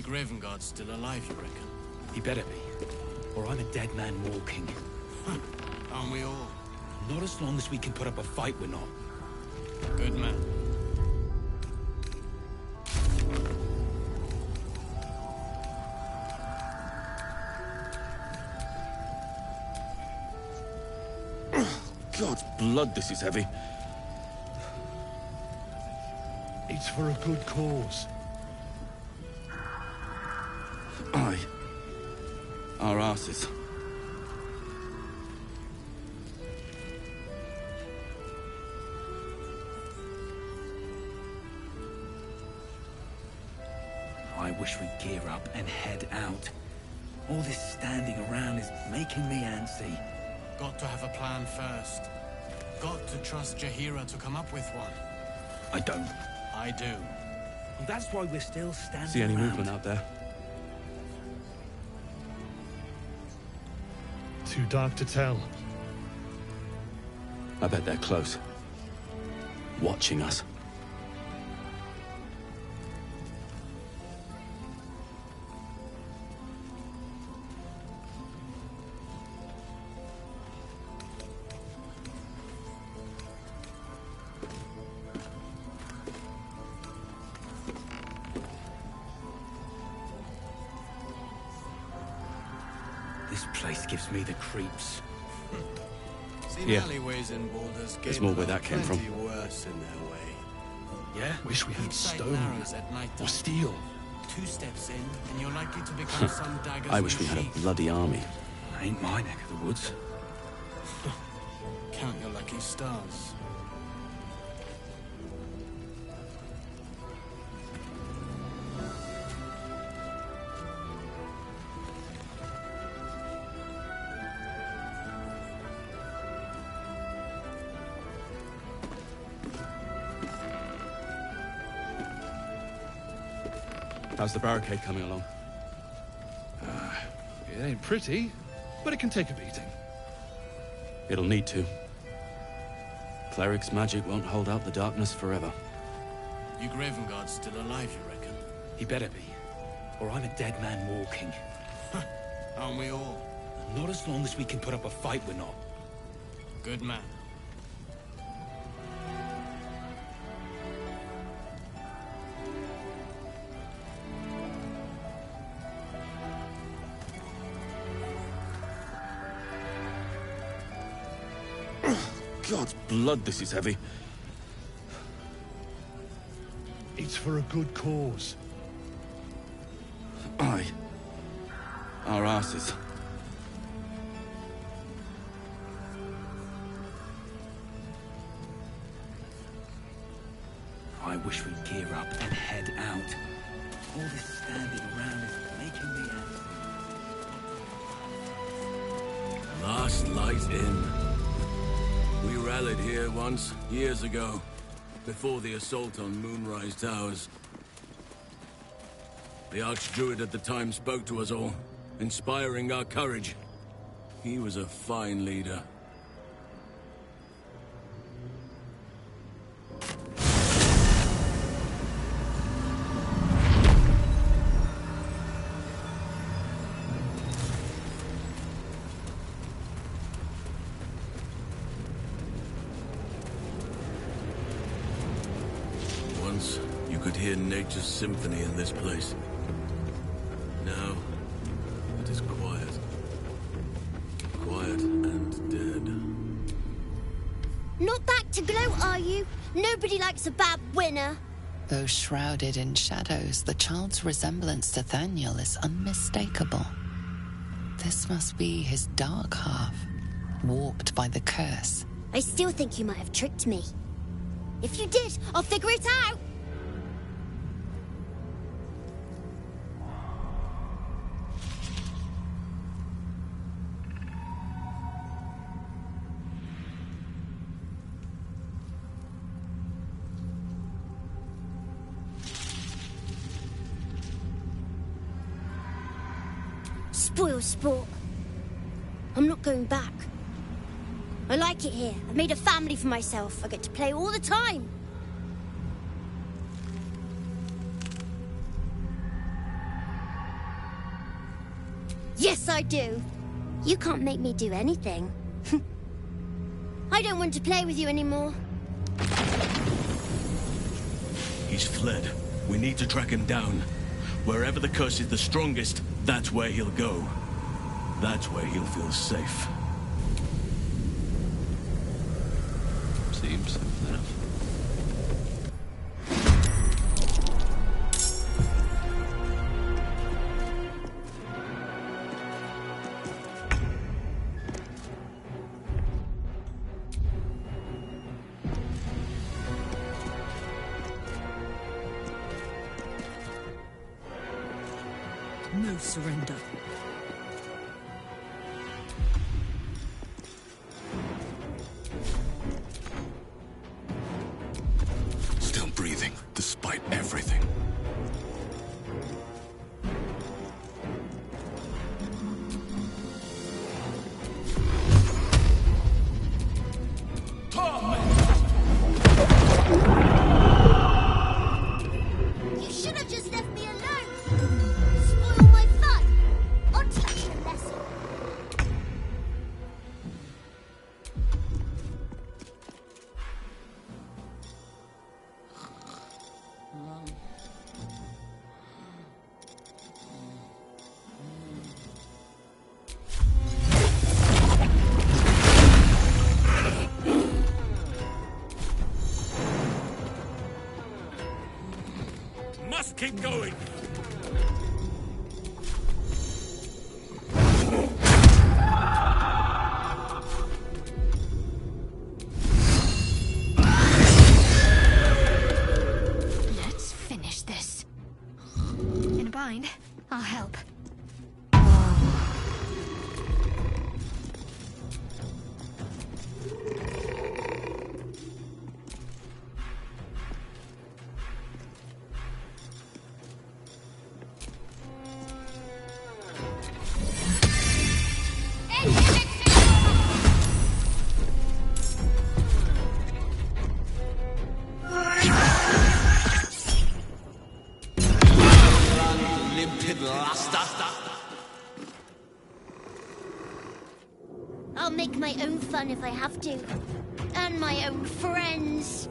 Gravengard's still alive, you reckon? He better be, or I'm a dead man walking. Aren't we all? Not as long as we can put up a fight, we're not. Good man. God's blood, this is heavy. It's for a good cause. Aye. Our asses. I wish we'd gear up and head out. All this standing around is making me antsy. Got to have a plan first. Got to trust Jaheira to come up with one. I don't. I do. Well, that's why we're still standing See any around. movement out there? Too dark to tell. I bet they're close. Watching us. This place gives me the creeps. Seen Yeah. alleyways in Baldur's Gate. There's more where that came from. Plenty worse in their way. Yeah? Wish we had Keep sight stone narrows at night or time. steel. 2 steps in, and you're likely to become some dagger's I wish we had a sheath. bloody army. Ain't my neck of the woods. Count your lucky stars. How's the barricade coming along? It ain't pretty, but it can take a beating. It'll need to. Cleric's magic won't hold out the darkness forever. You Gravengard's still alive, you reckon? He better be, or I'm a dead man walking. Aren't we all? Not as long as we can put up a fight, we're not. Good man. God's blood, this is heavy. It's for a good cause. Aye. Our asses. I wish we'd gear up and head out. All this standing around is making me antsy. Last light in. We rallied here once, years ago, before the assault on Moonrise Towers. The Archdruid at the time spoke to us all, inspiring our courage. He was a fine leader. Once, you could hear nature's symphony in this place. Now, it is quiet. Quiet and dead. Not back to gloat, are you? Nobody likes a bad winner. Though shrouded in shadows, the child's resemblance to Thaniel is unmistakable. This must be his dark half, warped by the curse. I still think you might have tricked me. If you did, I'll figure it out. Spoil sport. I'm not going back. I like it here. I've made a family for myself. I get to play all the time. Yes, I do. You can't make me do anything. I don't want to play with you anymore. He's fled. We need to track him down. Wherever the curse is the strongest, that's where he'll go. That's where he'll feel safe. Seems simple enough. No surrender. Still breathing, despite everything. You should have just left me alone. Spoil my fun. I'll teach you a lesson. Must keep going! Let's finish this. In a bind, I'll help. I'll make my own fun if I have to. And my own friends.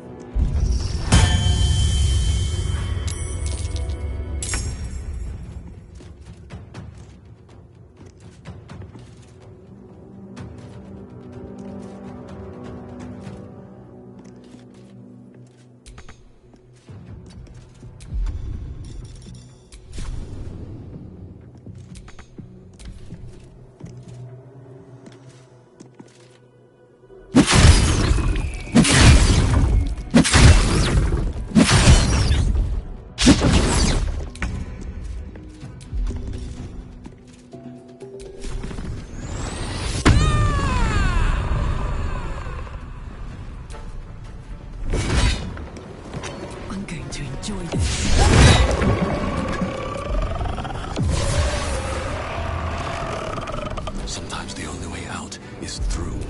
I'm going to enjoy this. Sometimes the only way out is through.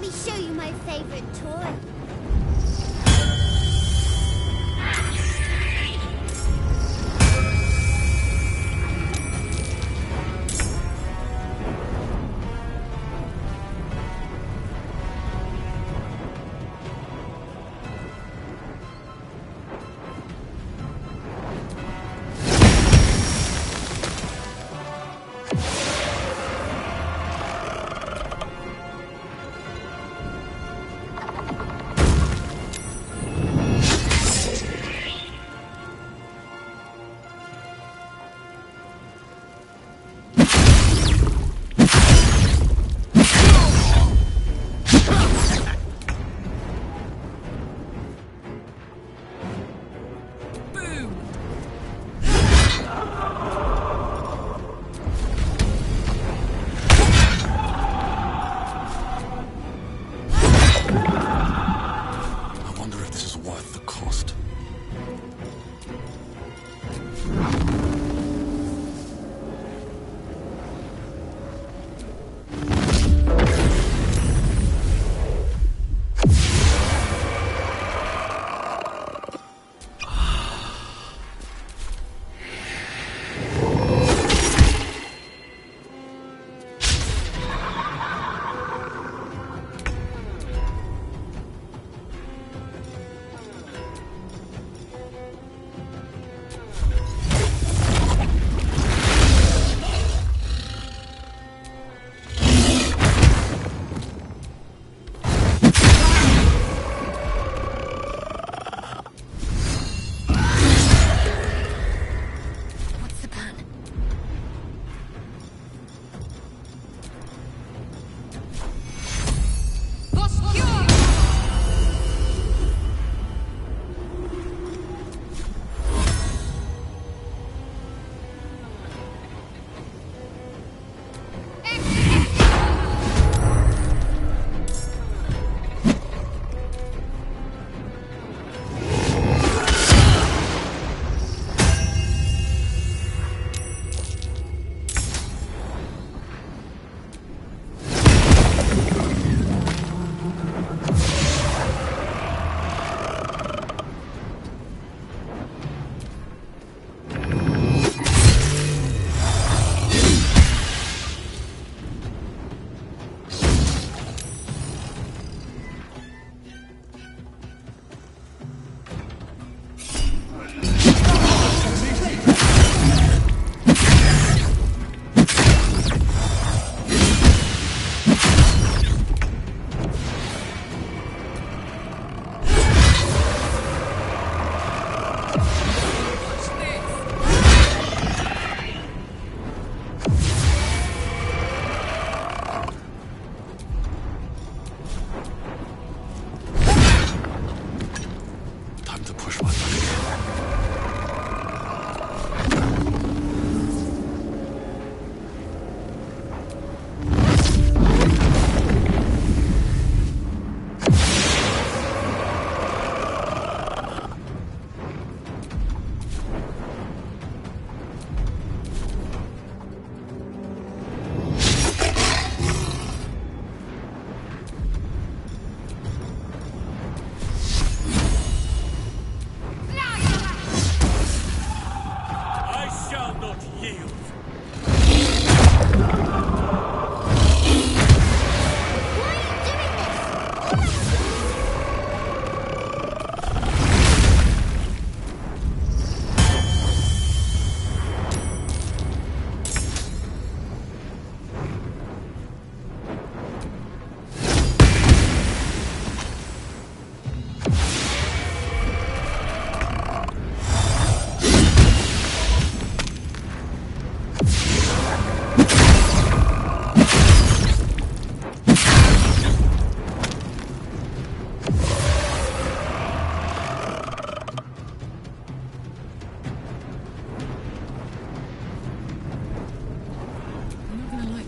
Let me show you my favorite toy.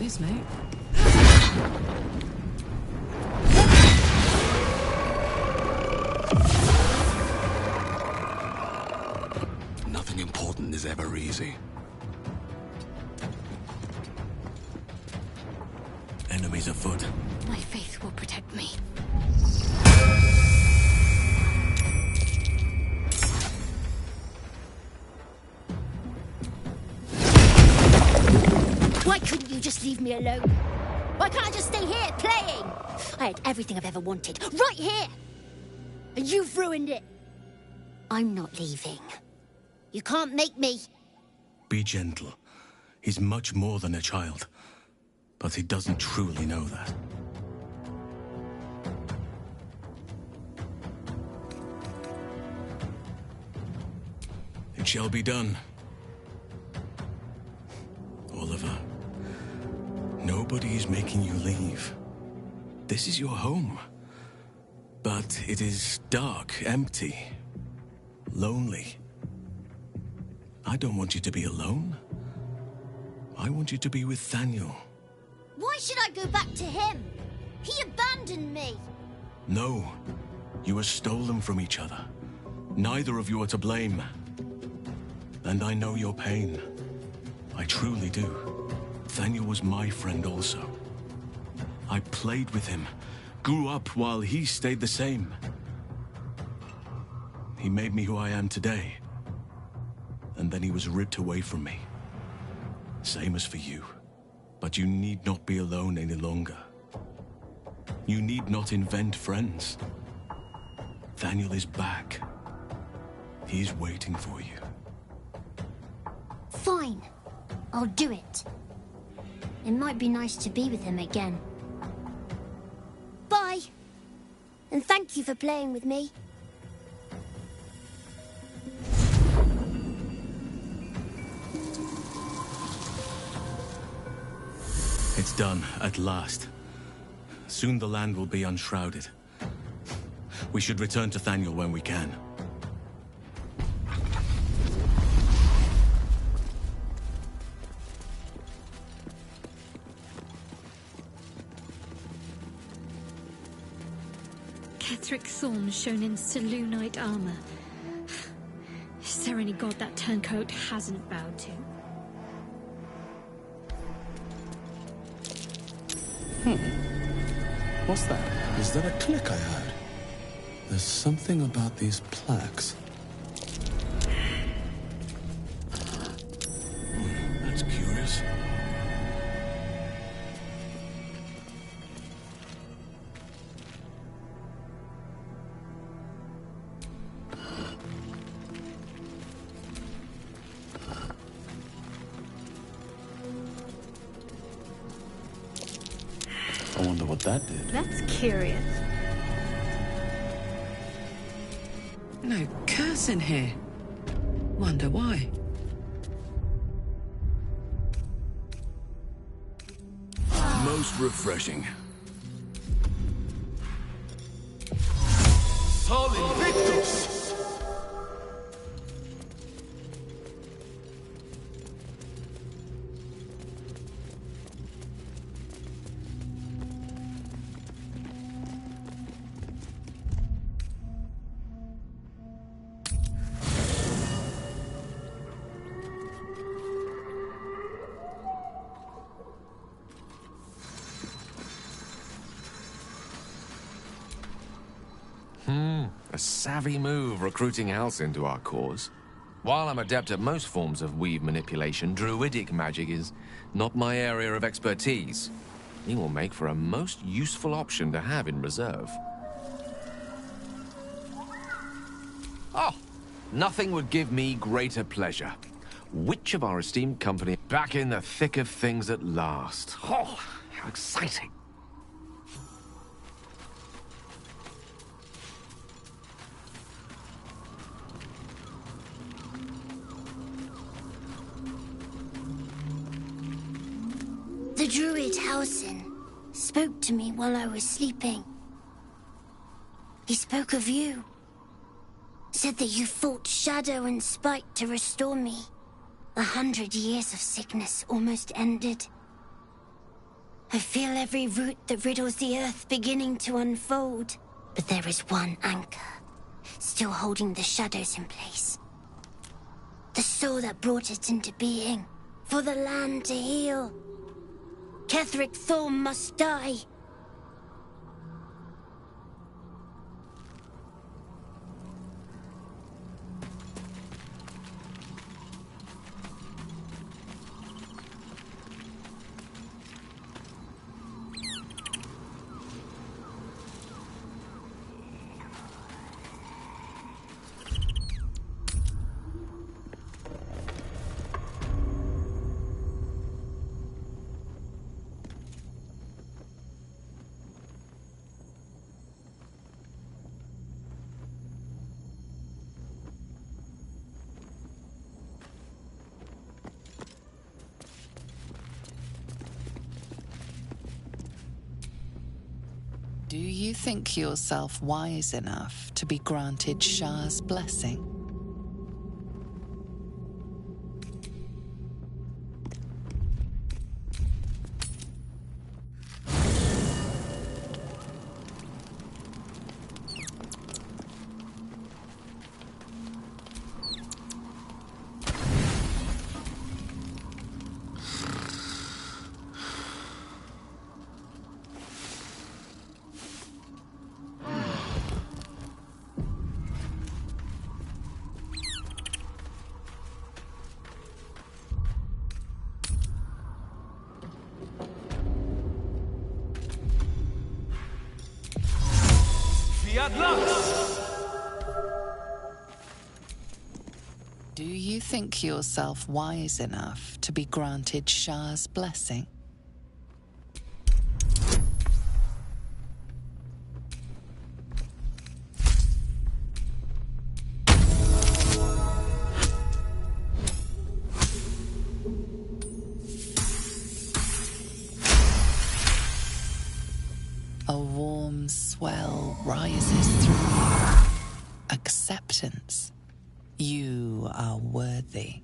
this, mate. Nothing important is ever easy. Enemies afoot. My faith will protect me. Why couldn't you just leave me alone? Why can't I just stay here, playing? I had everything I've ever wanted, right here! And you've ruined it. I'm not leaving. You can't make me. Be gentle. He's much more than a child. But he doesn't truly know that. It shall be done. Oliver, nobody is making you leave. This is your home. But it is dark, empty, lonely. I don't want you to be alone. I want you to be with Thaniel. Why should I go back to him? He abandoned me. No, you were stolen from each other. Neither of you are to blame. And I know your pain. I truly do. Thaniel was my friend also. I played with him, grew up while he stayed the same. He made me who I am today. And then he was ripped away from me. Same as for you. But you need not be alone any longer. You need not invent friends. Thaniel is back. He's waiting for you. Fine. I'll do it. It might be nice to be with him again. Bye. And thank you for playing with me. It's done, at last. Soon the land will be unshrouded. We should return to Thaniel when we can. Ketheric thorns shown in Selûnite armor. Is there any god that turncoat hasn't bowed to? What's that? Is that a click I heard? There's something about these plaques. That's curious. I wonder what that did. That's curious. No curse in here. Wonder why. Most refreshing. Sol Invictus! A savvy move recruiting Halsin into our cause. While I'm adept at most forms of weave manipulation, druidic magic is not my area of expertise. He will make for a most useful option to have in reserve. Oh, nothing would give me greater pleasure. Which of our esteemed company back in the thick of things at last? Oh, how exciting. The druid Halsin spoke to me while I was sleeping. He spoke of you. Said that you fought shadow and spite to restore me. 100 years of sickness almost ended. I feel every root that riddles the earth beginning to unfold. But there is one anchor, still holding the shadows in place. The soul that brought it into being, for the land to heal. Ketheric Thorn must die. Do you think yourself wise enough to be granted Shah's blessing? Do you think yourself wise enough to be granted Shah's blessing? A warm swell rises through you. Acceptance. You are worthy.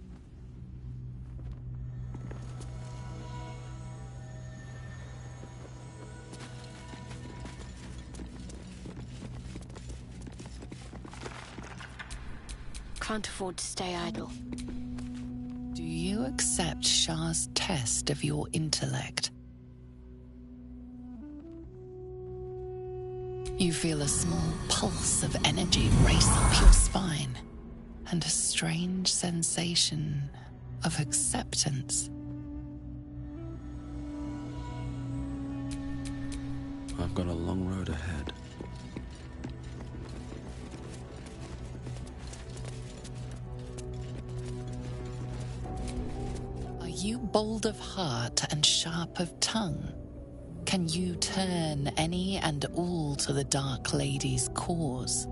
Can't afford to stay idle. Do you accept Shah's test of your intellect? You feel a small pulse of energy race up your spine, and a strange sensation of acceptance. I've got a long road ahead. Are you bold of heart and sharp of tongue? Can you turn any and all to the Dark Lady's cause?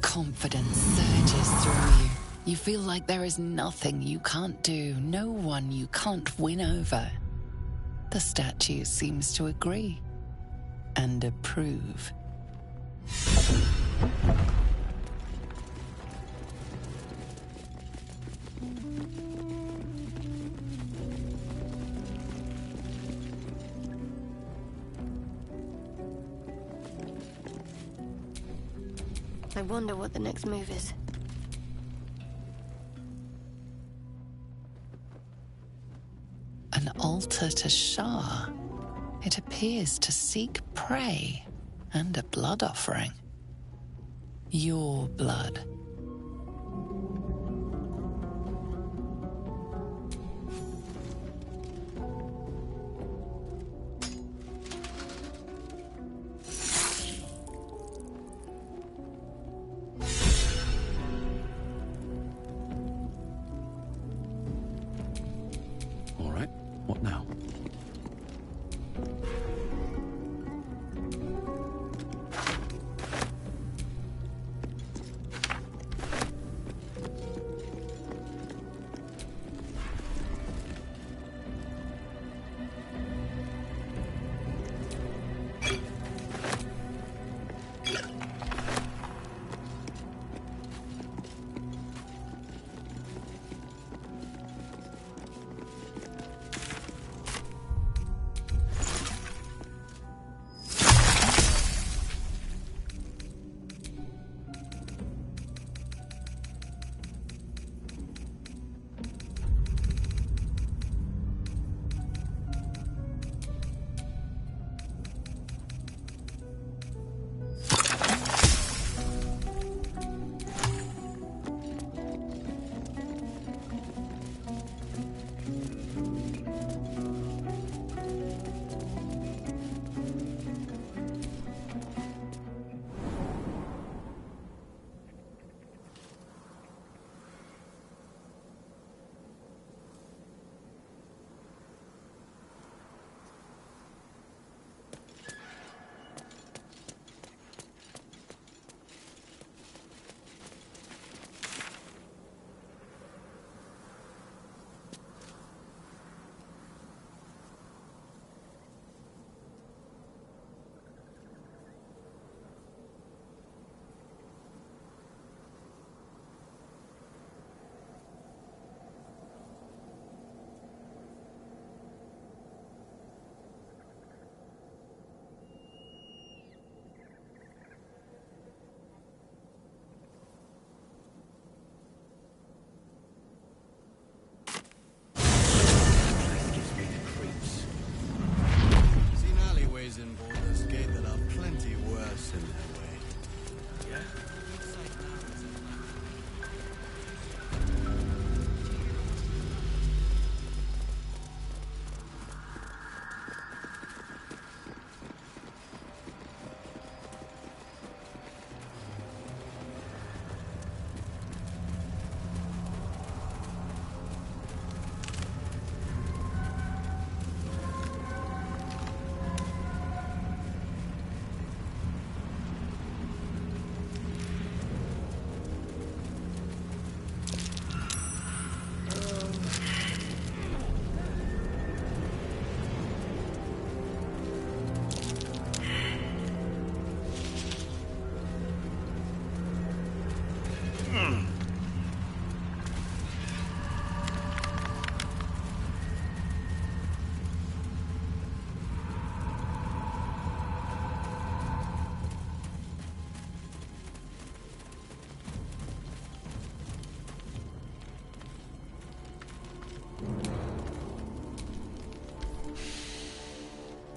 Confidence surges through you. You feel like there is nothing you can't do, no one you can't win over. The statue seems to agree and approve. I wonder what the next move is. An altar to Shah. It appears to seek prey and a blood offering. Your blood. All right, what now?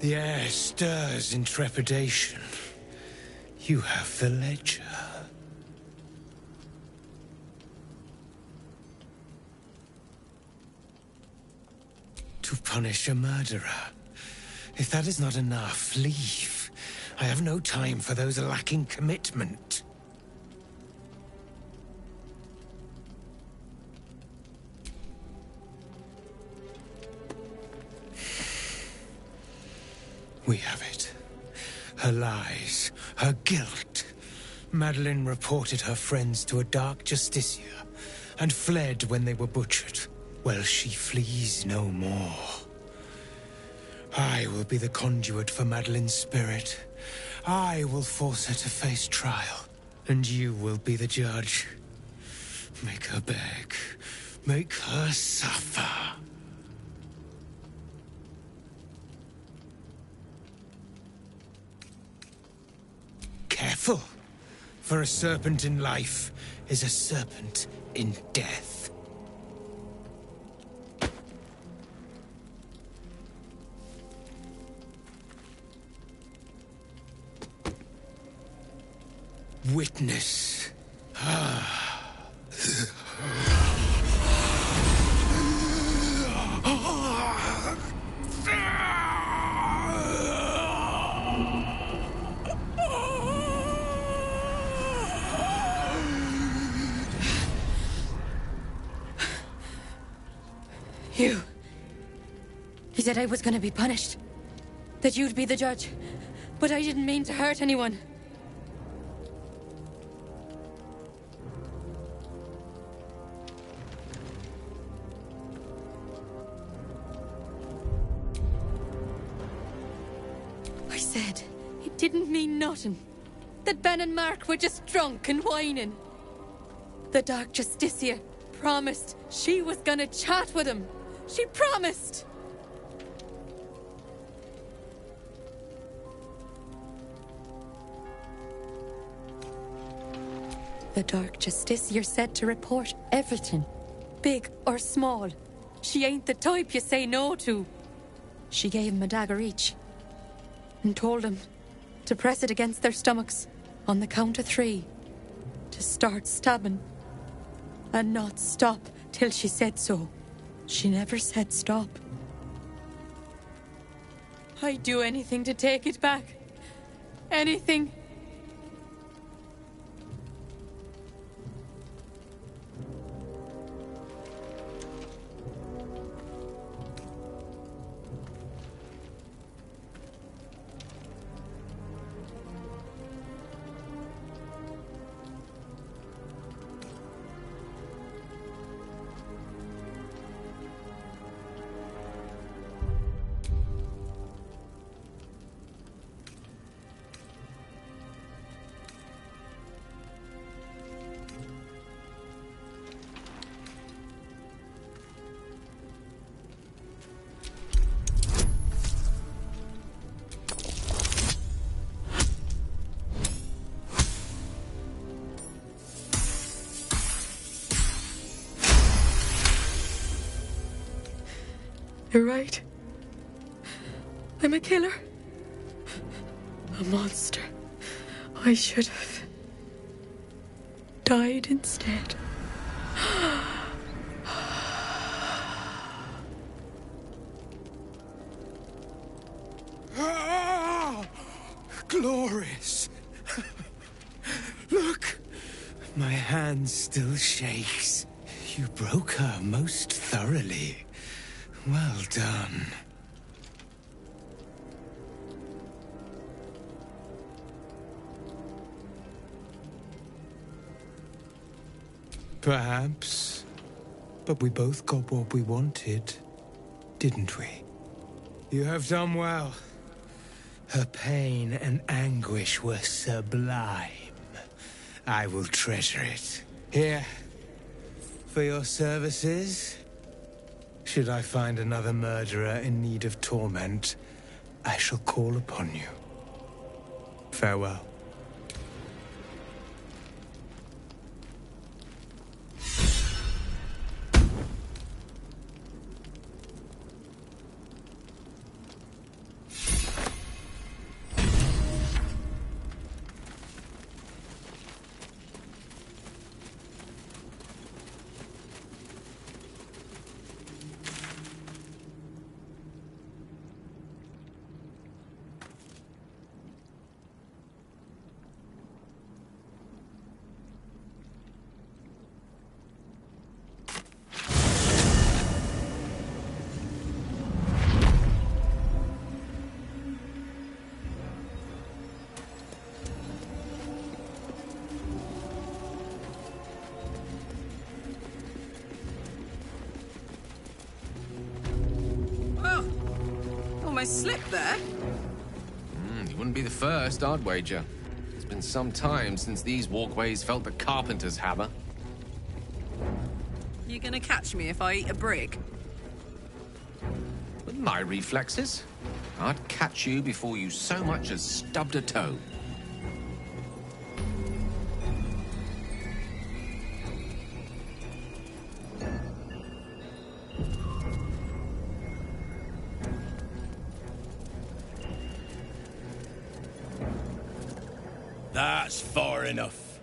The air stirs in trepidation. You have the ledger. To punish a murderer. If that is not enough, leave. I have no time for those lacking commitment. We have it. Her lies, her guilt. Madeline reported her friends to a dark justiciar and fled when they were butchered. Well, she flees no more. I will be the conduit for Madeline's spirit. I will force her to face trial, and you will be the judge. Make her beg. Make her suffer. Careful, for a serpent in life is a serpent in death. Witness. He said I was gonna be punished. That you'd be the judge. But I didn't mean to hurt anyone. I said it didn't mean nothing. That Ben and Mark were just drunk and whining. The Dark Justiciar promised she was gonna chat with him. She promised! The Dark Justiciar said to report everything, big or small. She ain't the type you say no to. She gave him a dagger each and told them to press it against their stomachs on the count of 3, to start stabbing and not stop till she said so. She never said stop. I'd do anything to take it back. Anything. You're right. I'm a killer. A monster. I should have died instead. Glorious. Look, my hand still shakes. You broke her most thoroughly. Well done. Perhaps. But we both got what we wanted, didn't we? You have done well. Her pain and anguish were sublime. I will treasure it. Here, for your services. Should I find another murderer in need of torment, I shall call upon you. Farewell. nice slip there. You wouldn't be the first, I'd wager. It's been some time since these walkways felt the carpenter's hammer. You gonna catch me if I eat a brick? With my reflexes, I'd catch you before you so much as stubbed a toe. That's far enough.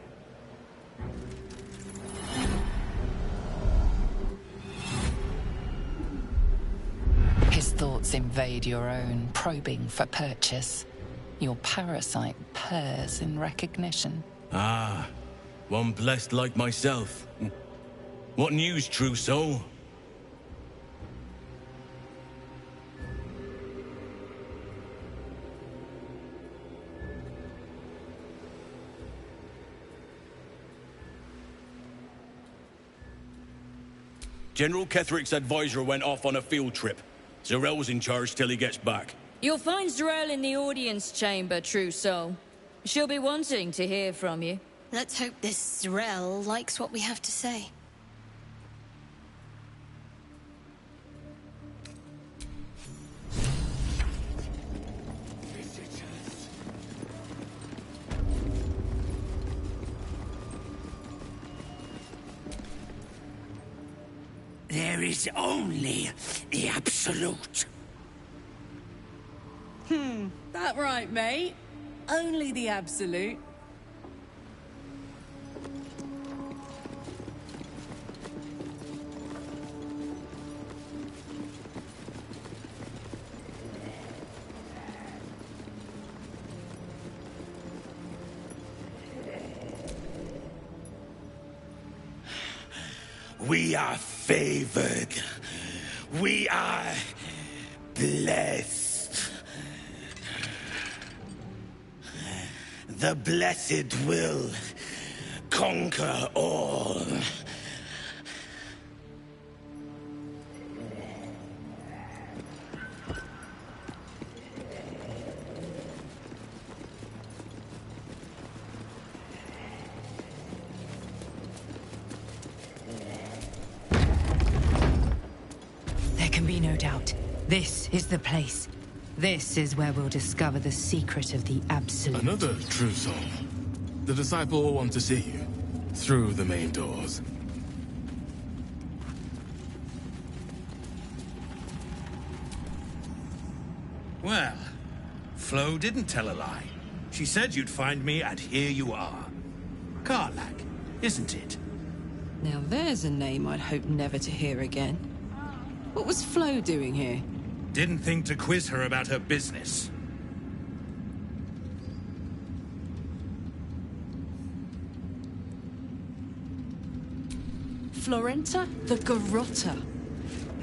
His thoughts invade your own, probing for purchase. Your parasite purrs in recognition. Ah, one blessed like myself. What news, true soul? General Ketherick's advisor went off on a field trip. Zarel's in charge till he gets back. You'll find Zarel in the audience chamber, true soul. She'll be wanting to hear from you. Let's hope this Zarel likes what we have to say. There is only the Absolute. That right, mate? Only the Absolute. We are favored. We are blessed. The blessed will conquer all. There can be no doubt. This is the place. This is where we'll discover the secret of the Absolute. Another true soul. The disciple will want to see you. Through the main doors. Well, Flo didn't tell a lie. She said you'd find me, and here you are. Karlach, isn't it? Now there's a name I'd hope never to hear again. What was Flo doing here? Didn't think to quiz her about her business. Florenta the Garotta.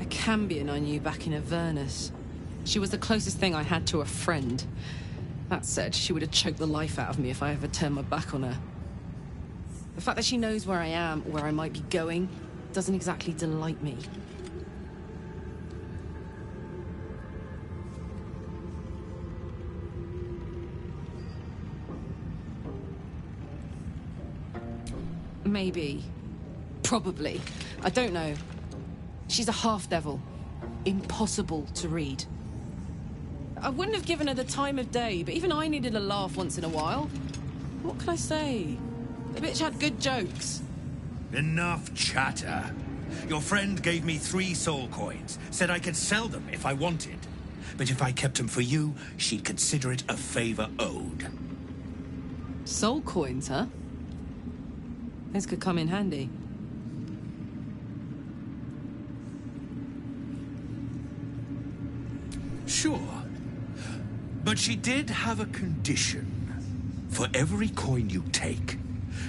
A Cambion I knew back in Avernus. She was the closest thing I had to a friend. That said, she would have choked the life out of me if I ever turned my back on her. The fact that she knows where I am, where I might be going, doesn't exactly delight me. Maybe. Probably. I don't know. She's a half-devil. Impossible to read. I wouldn't have given her the time of day, but even I needed a laugh once in a while. What can I say? The bitch had good jokes. Enough chatter. Your friend gave me 3 soul coins, said I could sell them if I wanted. But if I kept them for you, she'd consider it a favor owed. Soul coins, huh? This could come in handy. Sure. But she did have a condition. For every coin you take,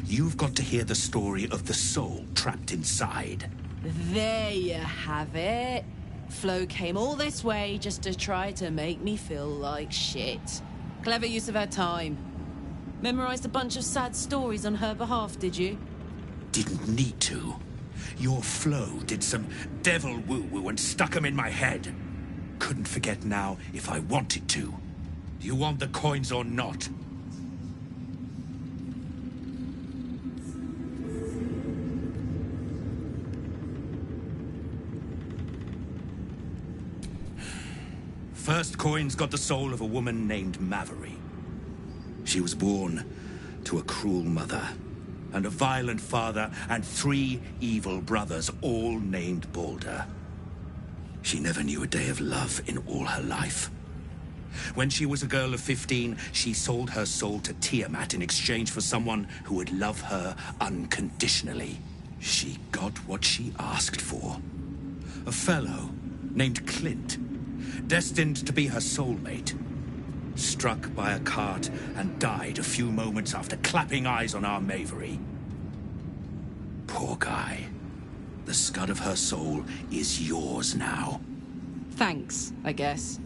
you've got to hear the story of the soul trapped inside. There you have it. Flo came all this way just to try to make me feel like shit. Clever use of her time. Memorized a bunch of sad stories on her behalf, did you? Didn't need to. Your Flo did some devil woo-woo and stuck 'em in my head. couldn't forget now if I wanted to. Do you want the coins or not? First coin's got the soul of a woman named Mavery. She was born to a cruel mother, and a violent father, and 3 evil brothers, all named Baldur. She never knew a day of love in all her life. When she was a girl of 15, she sold her soul to Tiamat in exchange for someone who would love her unconditionally. She got what she asked for. A fellow named Clint, destined to be her soulmate. Struck by a cart and died a few moments after clapping eyes on our Mavery. Poor guy. The scud of her soul is yours now. Thanks, I guess.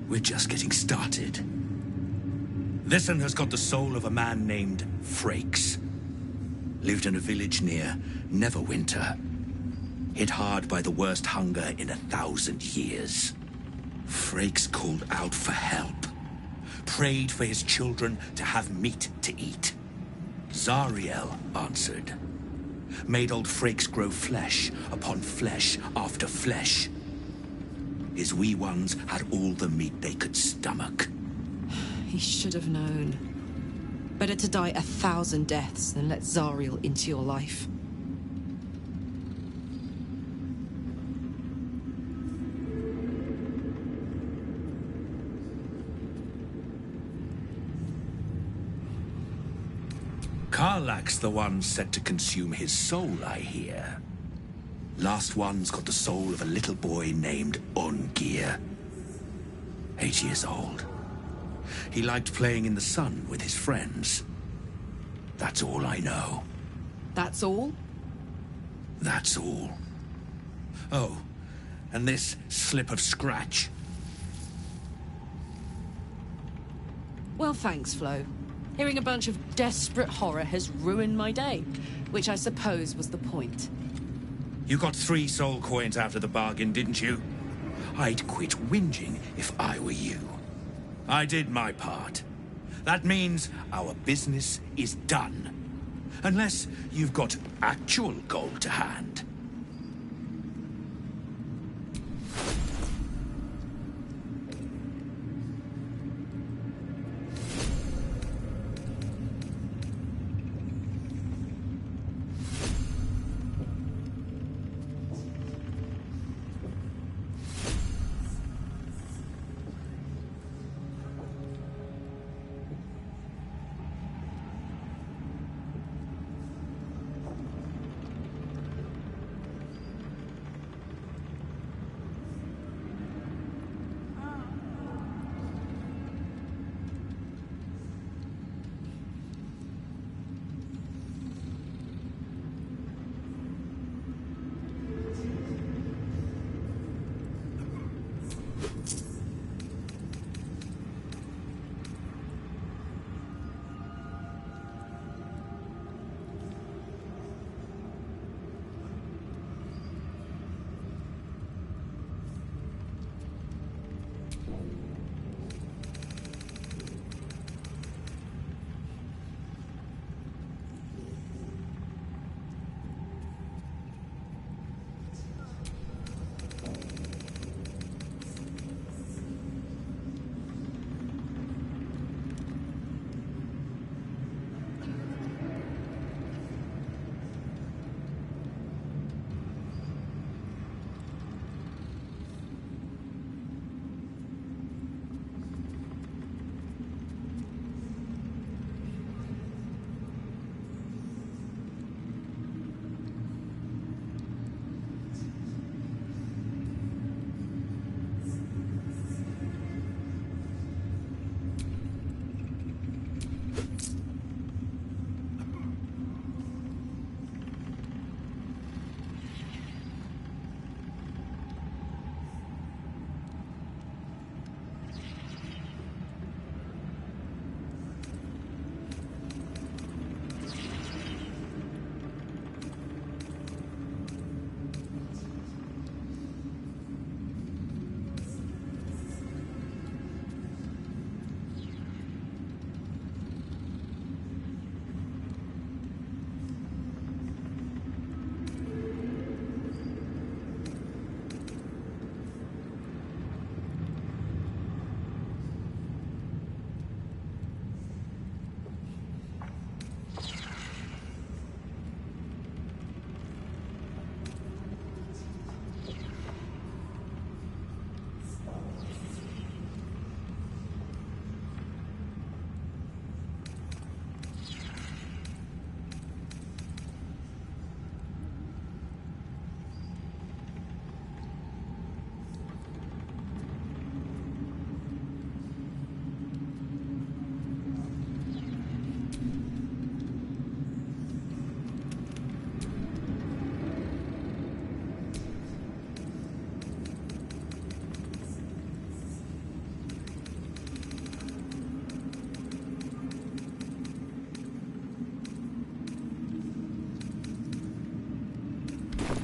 We're just getting started. This one has got the soul of a man named Frakes. Lived in a village near Neverwinter. Hit hard by the worst hunger in 1,000 years. Frakes called out for help. Prayed for his children to have meat to eat. Zariel answered. Made old Frakes grow flesh upon flesh after flesh. His wee ones had all the meat they could stomach. He should have known. Better to die 1,000 deaths than let Zariel into your life. Karlach's the one set to consume his soul, I hear. Last one's got the soul of a little boy named Ungir. 8 years old. He liked playing in the sun with his friends. That's all I know. That's all? That's all. Oh, and this slip of scratch. Well, thanks, Flo. Hearing a bunch of desperate horror has ruined my day, which I suppose was the point. You got 3 soul coins after the bargain, didn't you? I'd quit whinging if I were you. I did my part. That means our business is done. Unless you've got actual gold to hand.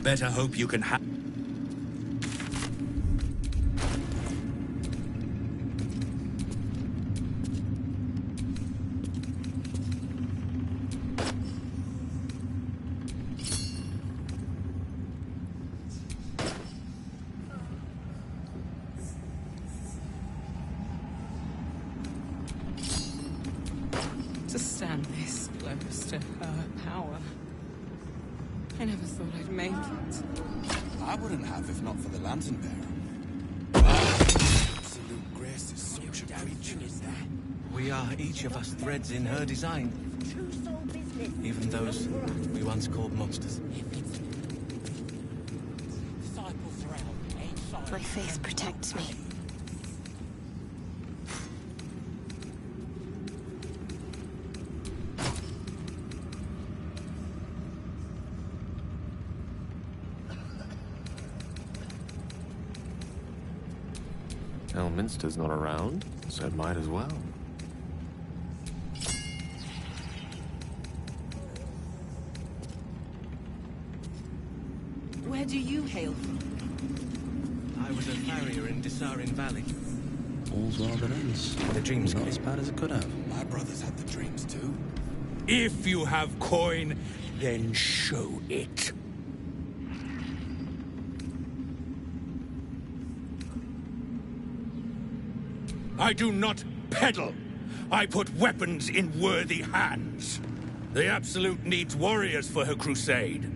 better hope you can have... To stand this close to her power. I never thought I'd make it. I wouldn't have if not for the lantern bearer. Absolute grace is such a creature. We are each of us threads in her design. Even those we once called monsters. My faith protects me. Elminster's not around, so it might as well. Where do you hail from? I was a farrier in Dissarin Valley. All's well that ends. The dreams not as bad as it could have. My brothers had the dreams too. If you have coin, then show it. I do not peddle. I put weapons in worthy hands. The Absolute needs warriors for her crusade.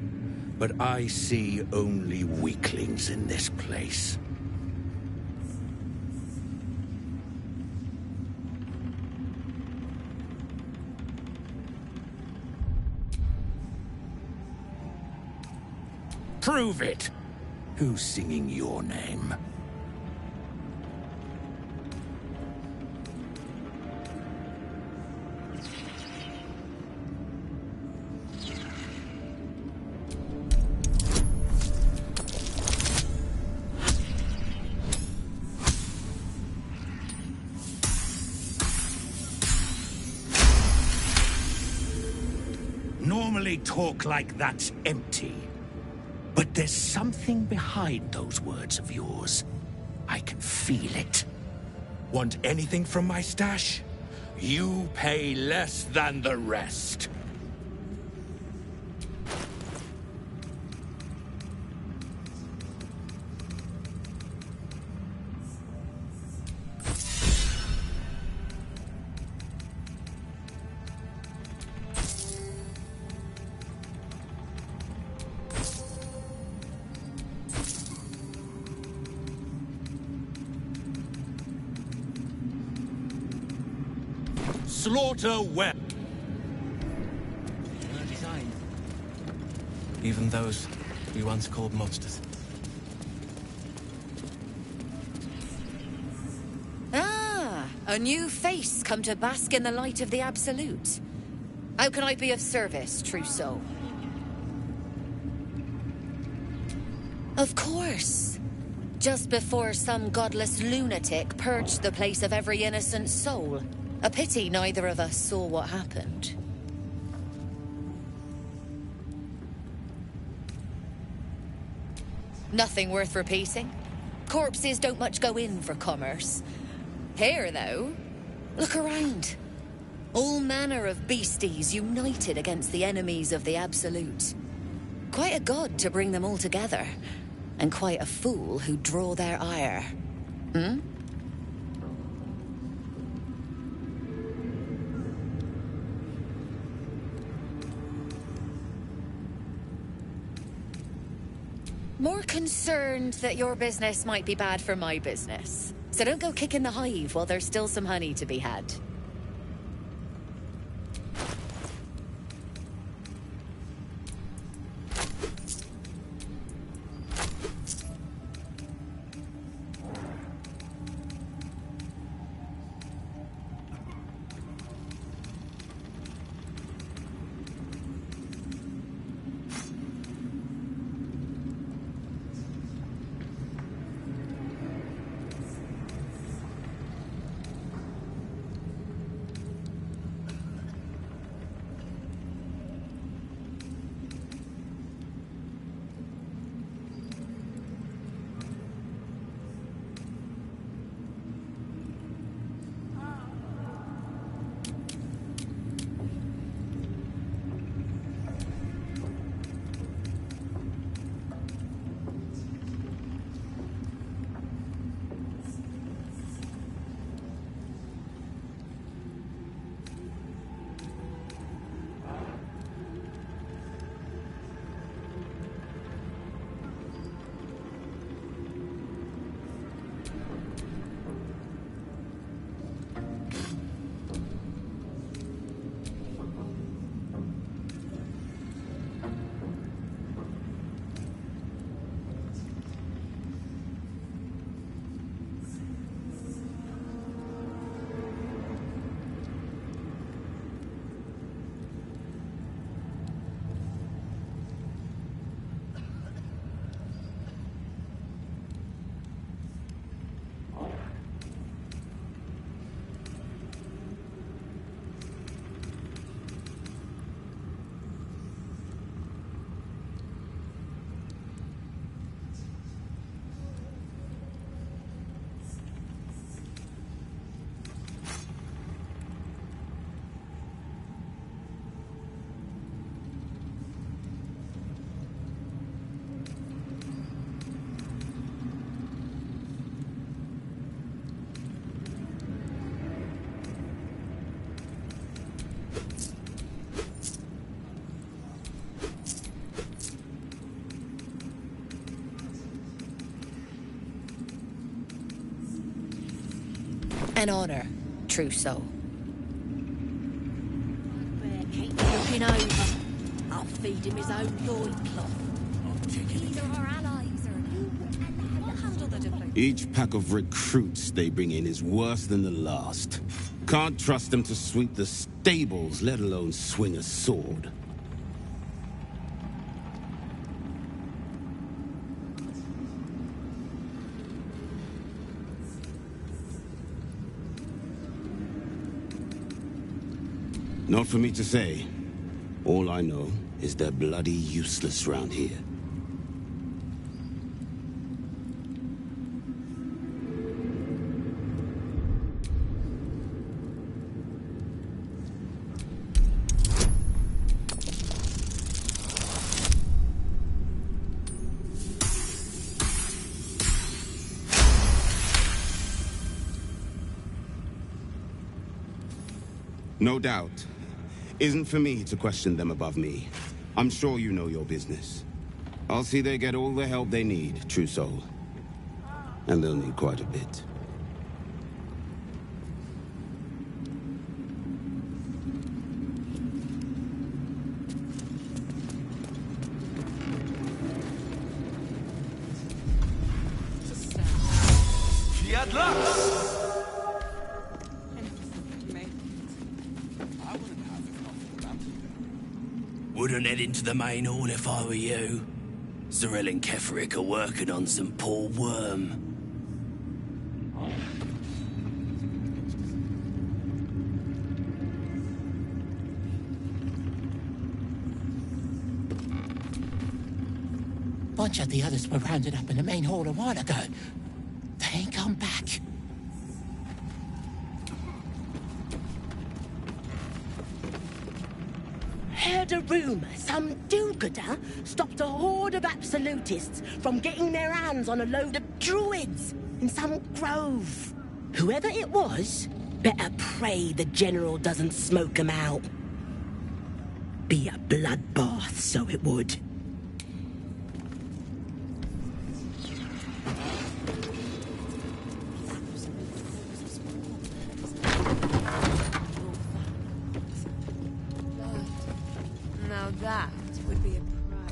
But I see only weaklings in this place. Prove it. Who's singing your name? Normally talk like that's empty. But there's something behind those words of yours. I can feel it. Want anything from my stash? You pay less than the rest. Slaughter well. Her design. Even those we once called monsters. Ah, a new face come to bask in the light of the Absolute. How can I be of service, true soul? Of course. Just before some godless lunatic purged the place of every innocent soul. A pity neither of us saw what happened. Nothing worth repeating. Corpses don't much go in for commerce. Here, though, look around. All manner of beasties united against the enemies of the Absolute. Quite a god to bring them all together, and quite a fool who'd draw their ire. Hmm? More concerned that your business might be bad for my business. So don't go kicking the hive while there's still some honey to be had. An honor, true soul. Keep looking over. I'll feed him his own loincloth. These are our allies, or handle the diplomacy. Each pack of recruits they bring in is worse than the last. Can't trust them to sweep the stables, let alone swing a sword. Not for me to say. All I know is they're bloody useless round here. No doubt. Isn't for me to question them above me. I'm sure you know your business. I'll see they get all the help they need, true soul. And they'll need quite a bit. Fiat Lux! Wouldn't head into the main hall if I were you. Cyril and Keferic are working on some poor worm. Bunch of the others were rounded up in the main hall a while ago. They ain't come back. Heard a rumor some do-gooder stopped a horde of absolutists from getting their hands on a load of druids in some grove. Whoever it was, better pray the general doesn't smoke 'em out. Be a bloodbath, so it would. Now that would be a prize.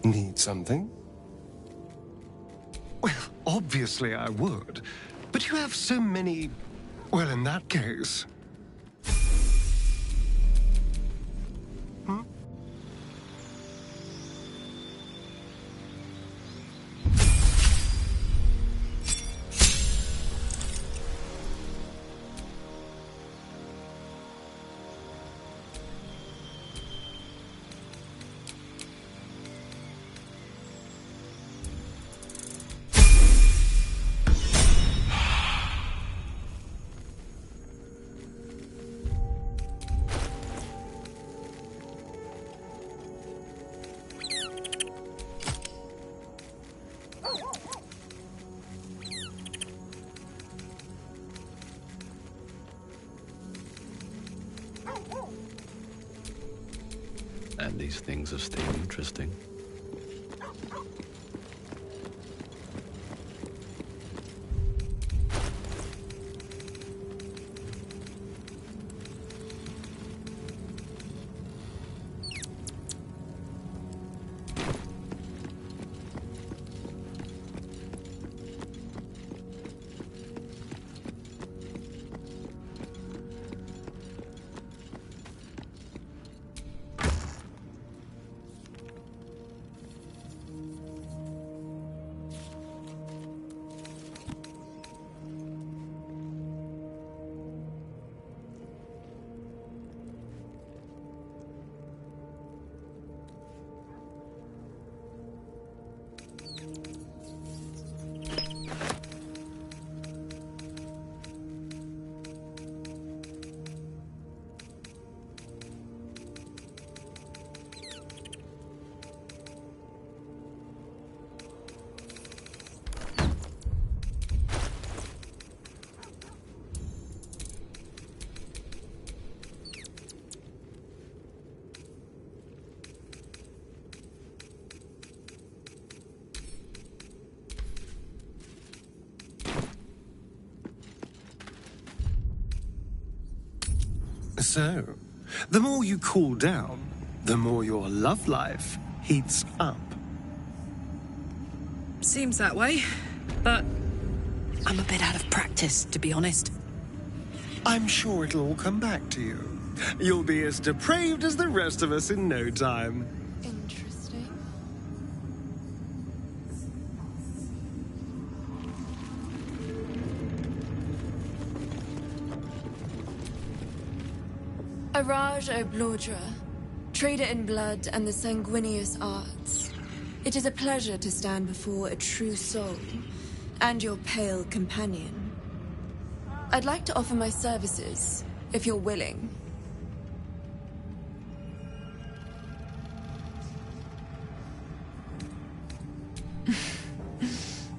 Need something? Well, obviously I would. But you have so many... Well, in that case... And these things are still interesting. So, the more you cool down, the more your love life heats up. Seems that way, but I'm a bit out of practice, to be honest. I'm sure it'll all come back to you. You'll be as depraved as the rest of us in no time. Interesting. Araj O'Blordra, trader in blood and the sanguineous arts. It is a pleasure to stand before a true soul and your pale companion. I'd like to offer my services, if you're willing.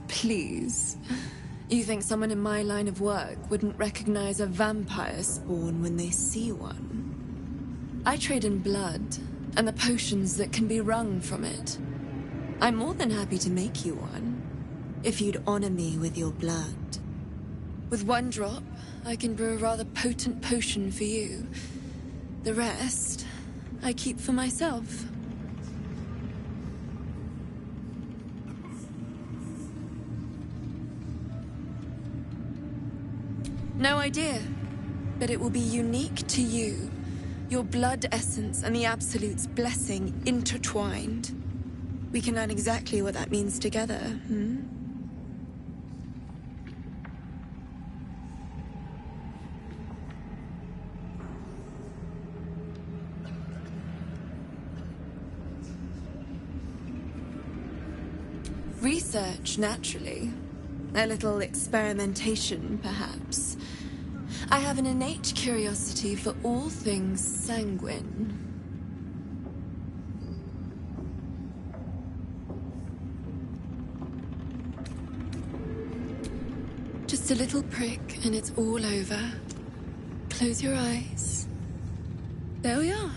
Please. You think someone in my line of work wouldn't recognize a vampire spawn when they see one? I trade in blood, and the potions that can be wrung from it. I'm more than happy to make you one, if you'd honor me with your blood. With one drop, I can brew a rather potent potion for you. The rest, I keep for myself. No idea, but it will be unique to you. Your blood essence and the Absolute's blessing intertwined. We can learn exactly what that means together, hmm? Research, naturally. A little experimentation, perhaps. I have an innate curiosity for all things sanguine. Just a little prick and it's all over. Close your eyes. There we are.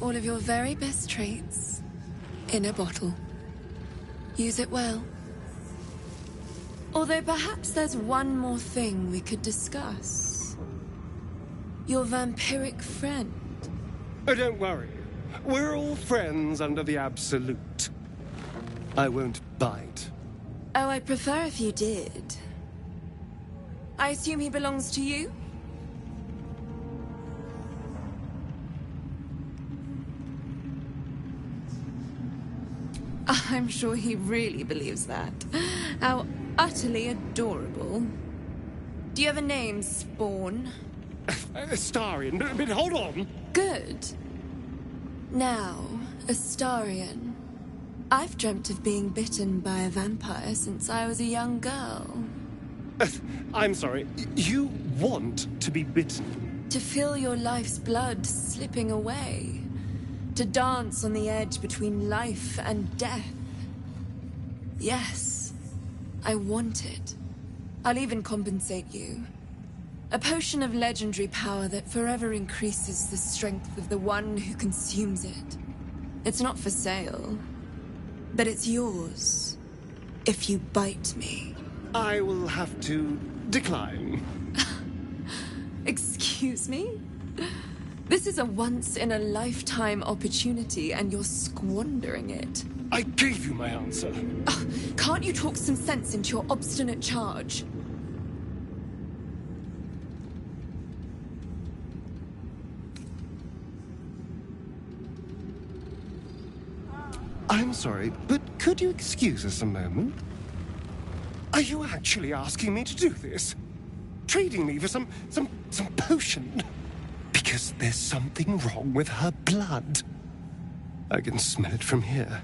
All of your very best traits in a bottle. Use it well. Although perhaps there's one more thing we could discuss. Your vampiric friend. Oh, don't worry. We're all friends under the Absolute. I won't bite. Oh, I'd prefer if you did. I assume he belongs to you? I'm sure he really believes that. How utterly adorable. Do you have a name, Spawn? Astarion, but hold on. Good. Now, Astarion. I've dreamt of being bitten by a vampire since I was a young girl. I'm sorry, you want to be bitten? To feel your life's blood slipping away. To dance on the edge between life and death. Yes, I want it. I'll even compensate you. A potion of legendary power that forever increases the strength of the one who consumes it. It's not for sale, but it's yours if you bite me. I will have to decline. Excuse me? This is a once-in-a-lifetime opportunity, and you're squandering it. I gave you my answer. Can't you talk some sense into your obstinate charge? I'm sorry, but could you excuse us a moment? Are you actually asking me to do this? Trading me for some potion? Because there's something wrong with her blood. I can smell it from here.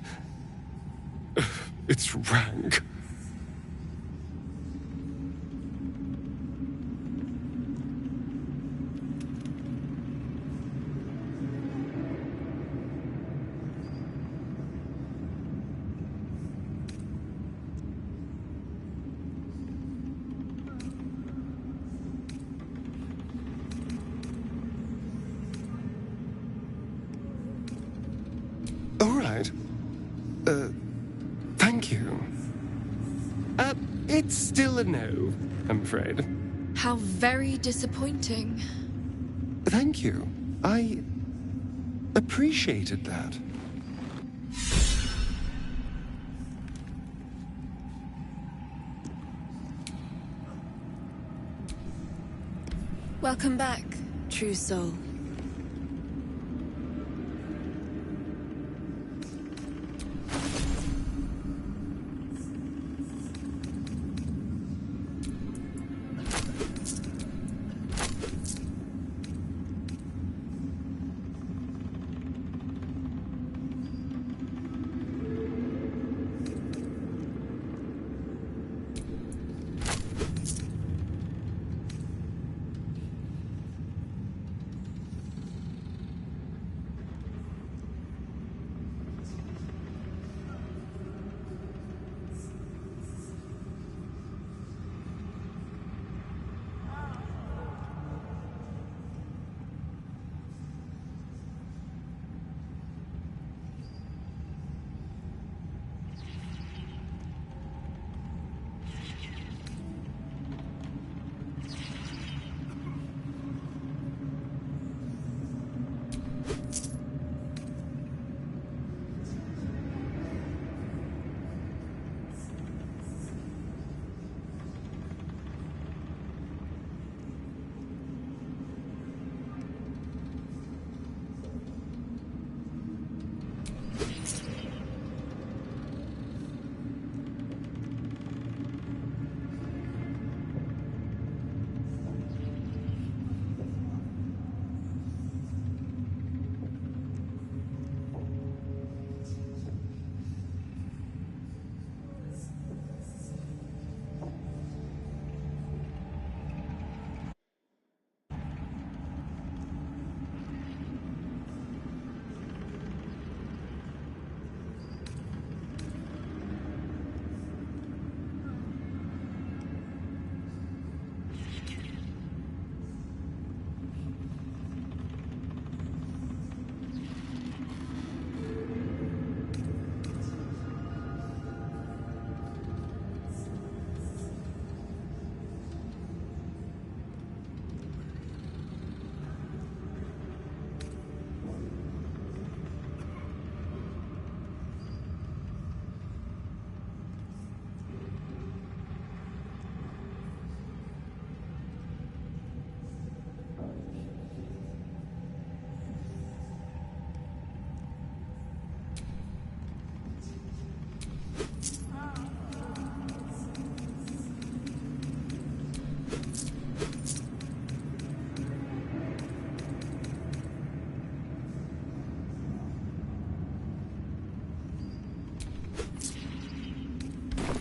It's rank. All right. Thank you. It's still a no, I'm afraid. How very disappointing. Thank you. I appreciated that. Welcome back, true soul.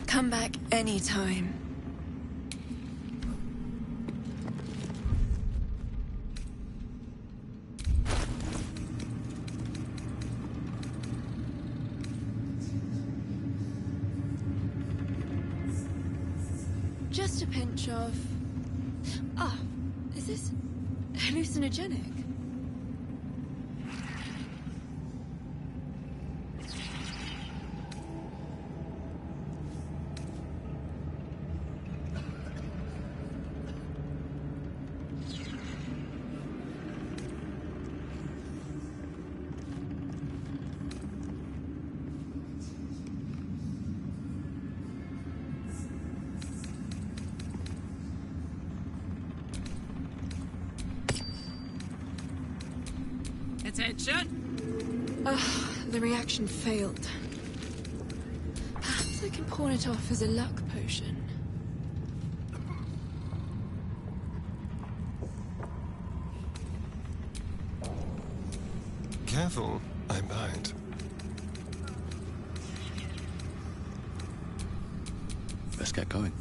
Come back anytime. Just a pinch of... Ah, is this hallucinogenic? Attention! The reaction failed. Perhaps I can pawn it off as a luck potion. Careful, I might. Let's get going.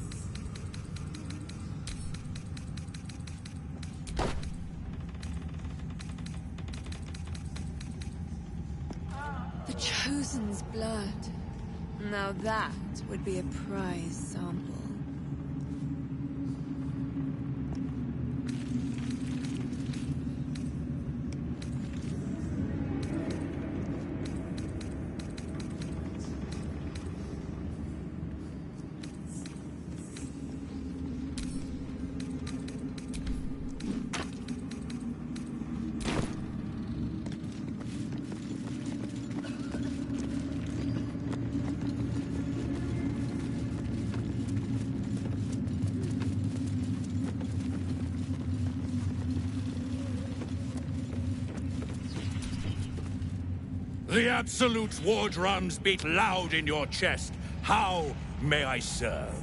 The Chosen's blood. Now that would be a prize sample. The Absolute's war drums beat loud in your chest. How may I serve?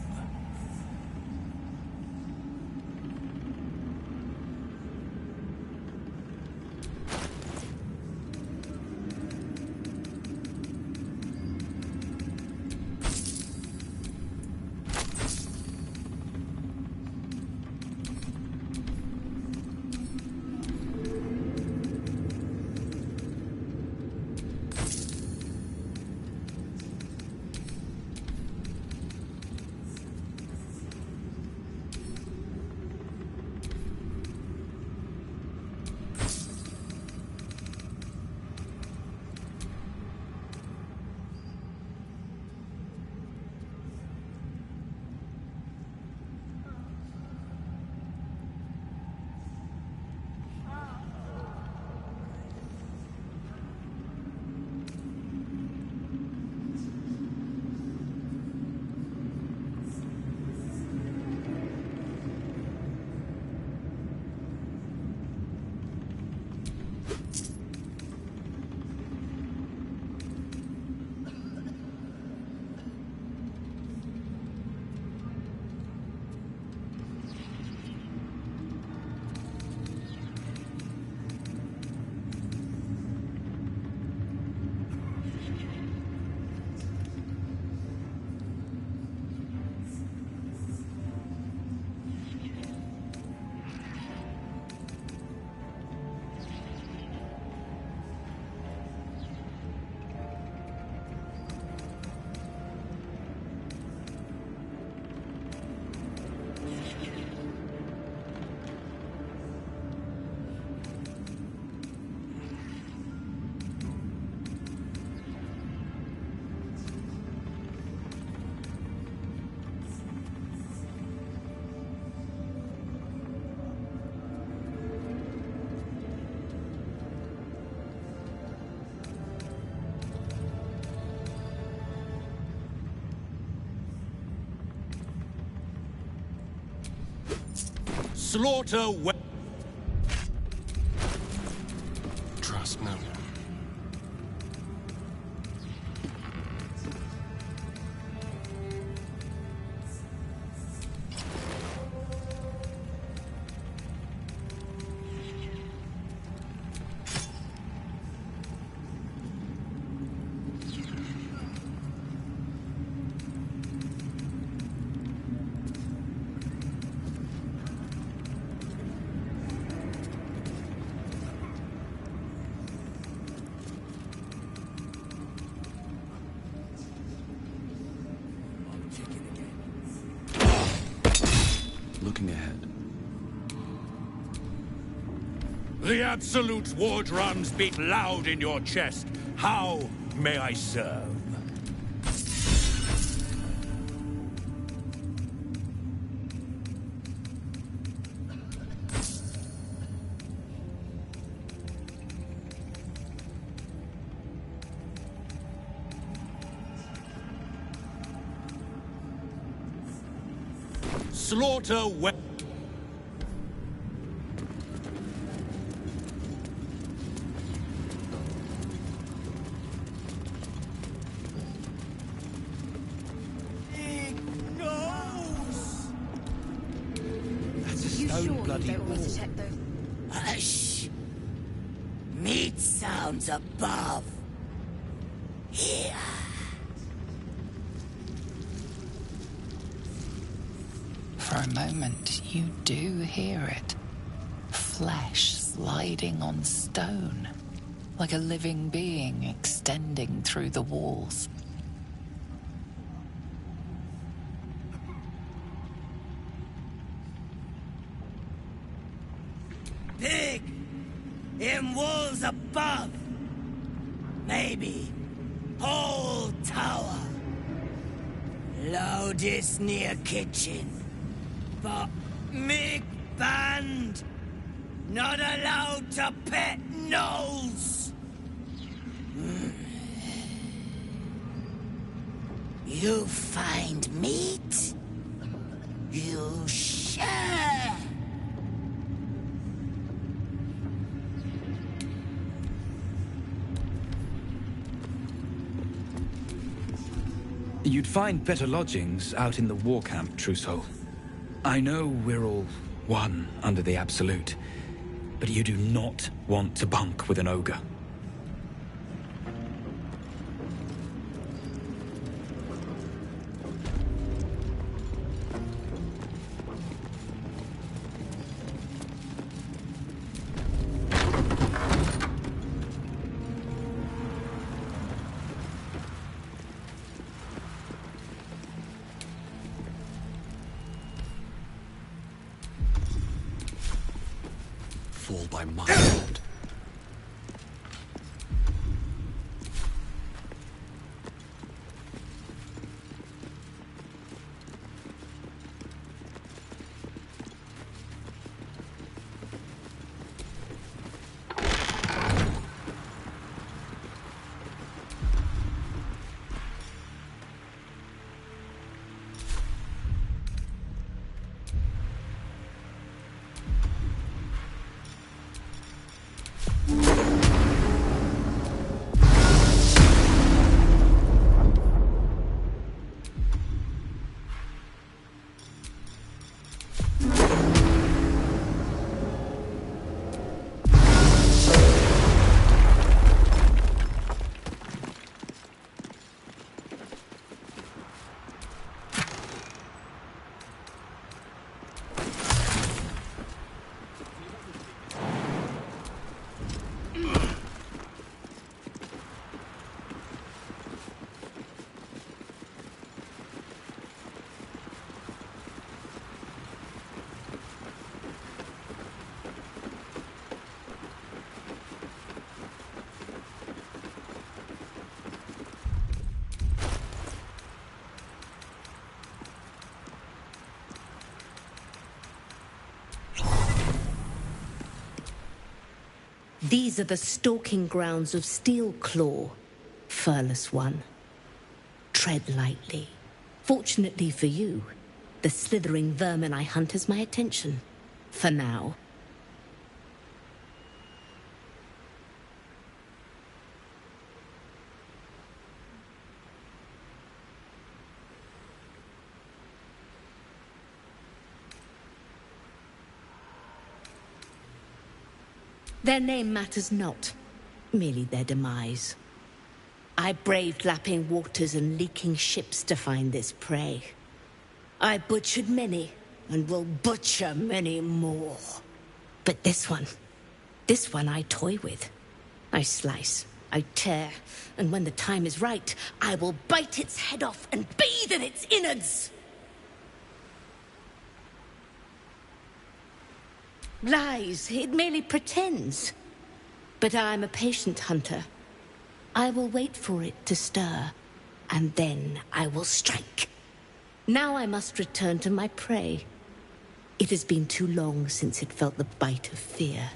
Slaughter Trust no one. Looking ahead. The Absolute's war drums beat loud in your chest. How may I serve? Slaughter bloody wall. Hush! Meat sounds above. Here. For a moment, you do hear it. Flesh sliding on stone, like a living being extending through the walls. Pig! In walls above! Maybe whole tower. Loudest near kitchen. But Mig banned. Not allowed to pet gnolls. You find meat? You share. You'd find better lodgings out in the war camp, Trousseau. I know we're all one under the Absolute, but you do not want to bunk with an ogre. Fall by my hand. These are the stalking grounds of Steelclaw, furless one. Tread lightly. Fortunately for you, the slithering vermin I hunt has my attention. For now. Their name matters not, merely their demise. I braved lapping waters and leaking ships to find this prey. I butchered many, and will butcher many more. But this one I toy with. I slice, I tear, and when the time is right, I will bite its head off and bathe in its innards! Lies, it merely pretends. But I'm a patient hunter. I will wait for it to stir, and then I will strike. Now I must return to my prey. It has been too long since it felt the bite of fear.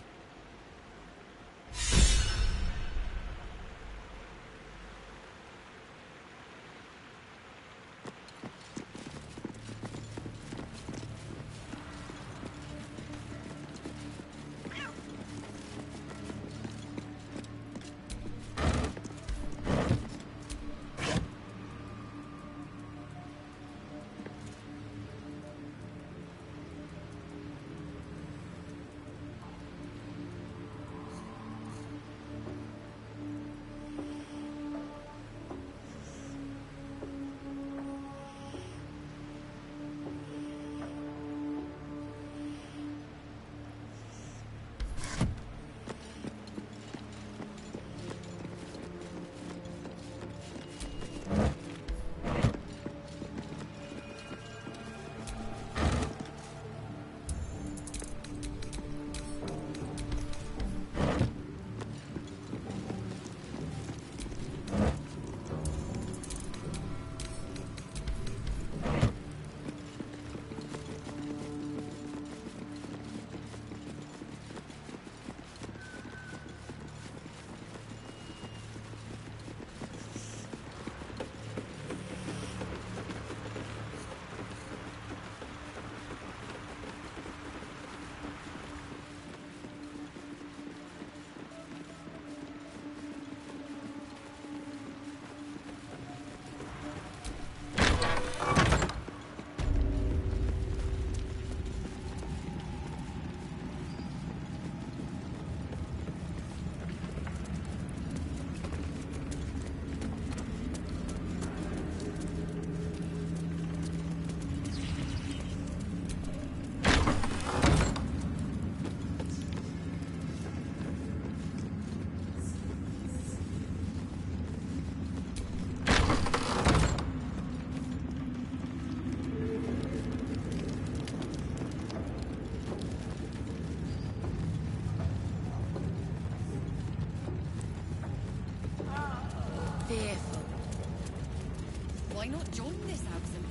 Why not join this absolute?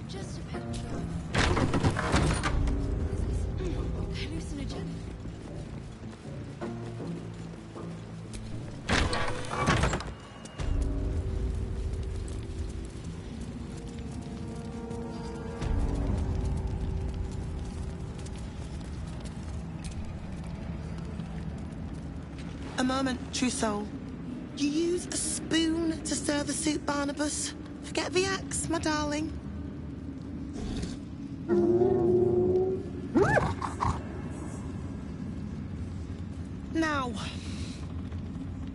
Just a pinch of hallucinogen. A moment, true soul. You use a spoon to stir the soup, Barnabas. Forget the axe, my darling. Now,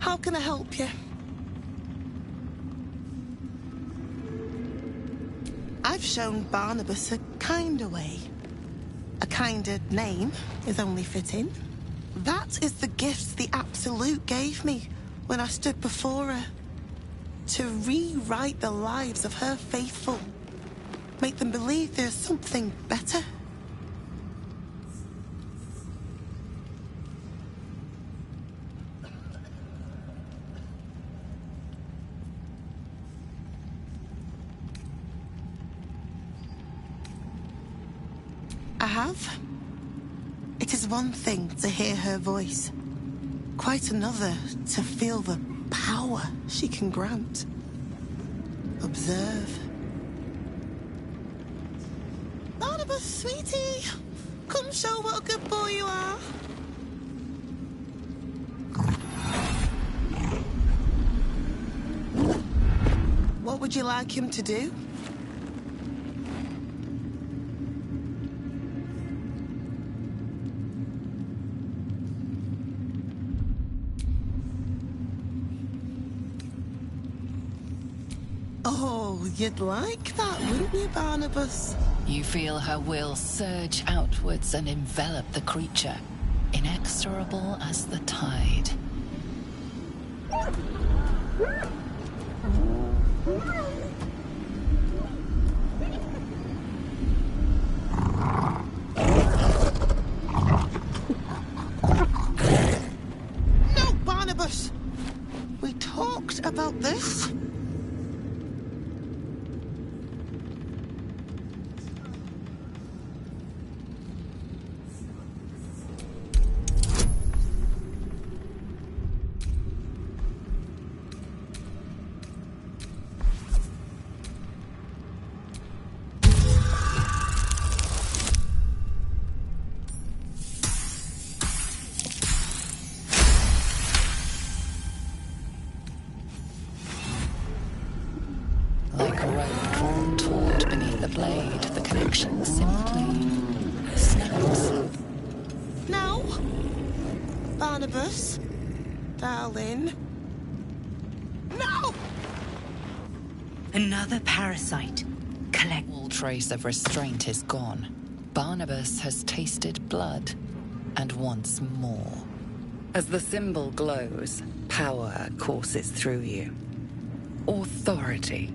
how can I help you? I've shown Barnabas a kinder way. A kinder name is only fitting. That is the gift the Absolute gave me when I stood before her. To rewrite the lives of her faithful. Make them believe there's something better. I have. It is one thing to hear her voice, quite another to feel the power she can grant. Observe. Barnabas, sweetie, come show what a good boy you are. What would you like him to do? Oh, you'd like that, wouldn't you, Barnabas? You feel her will surge outwards and envelop the creature, inexorable as the tide. No, Barnabas! We talked about this. Like a rope drawn taut beneath the blade, the connection simply snaps. No, Barnabas, darling. No! Another parasite. Collect. All trace of restraint is gone. Barnabas has tasted blood, and wants more. As the symbol glows, power courses through you. Authority.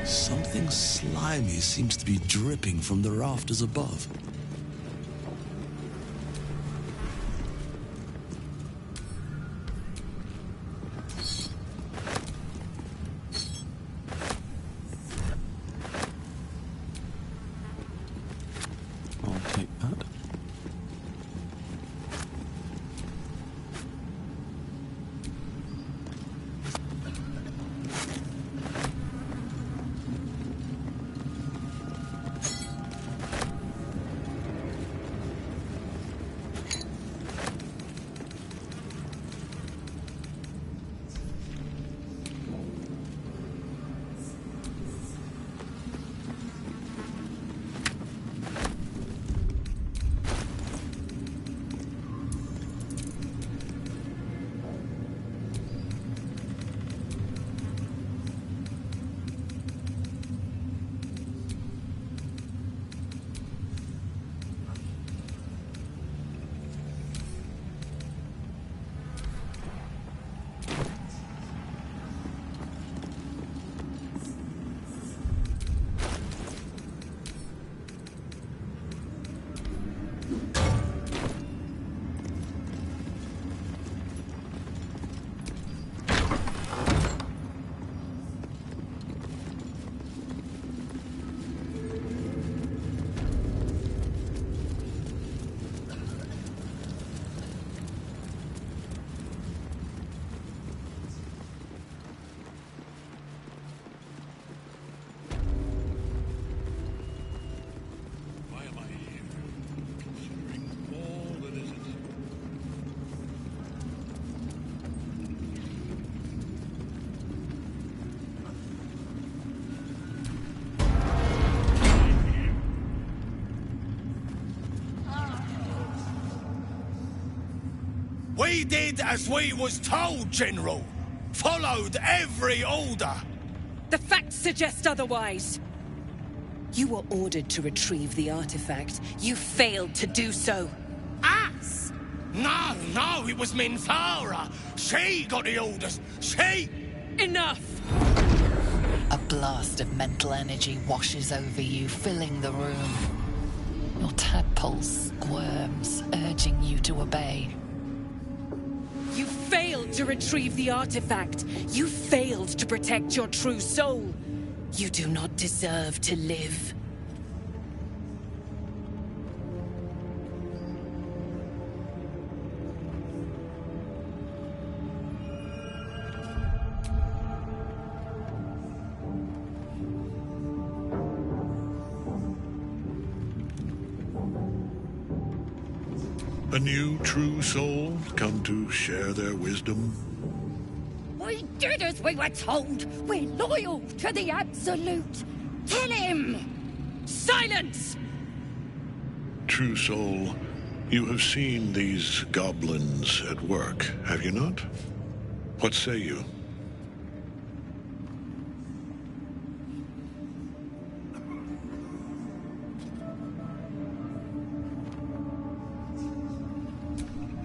Something slimy seems to be dripping from the rafters above. I'll take that. We did as we was told, General. Followed every order. The facts suggest otherwise. You were ordered to retrieve the artifact. You failed to do so. Us? No, it was Minthara. She got the orders. She... Enough! A blast of mental energy washes over you, filling the room. Your tadpole squirms, urging you to obey. You failed to retrieve the artifact. You failed to protect your true soul. You do not deserve to live. A new true soul come to share their wisdom? We did as we were told. We're loyal to the Absolute. Tell him! Silence! True soul, you have seen these goblins at work, have you not? What say you?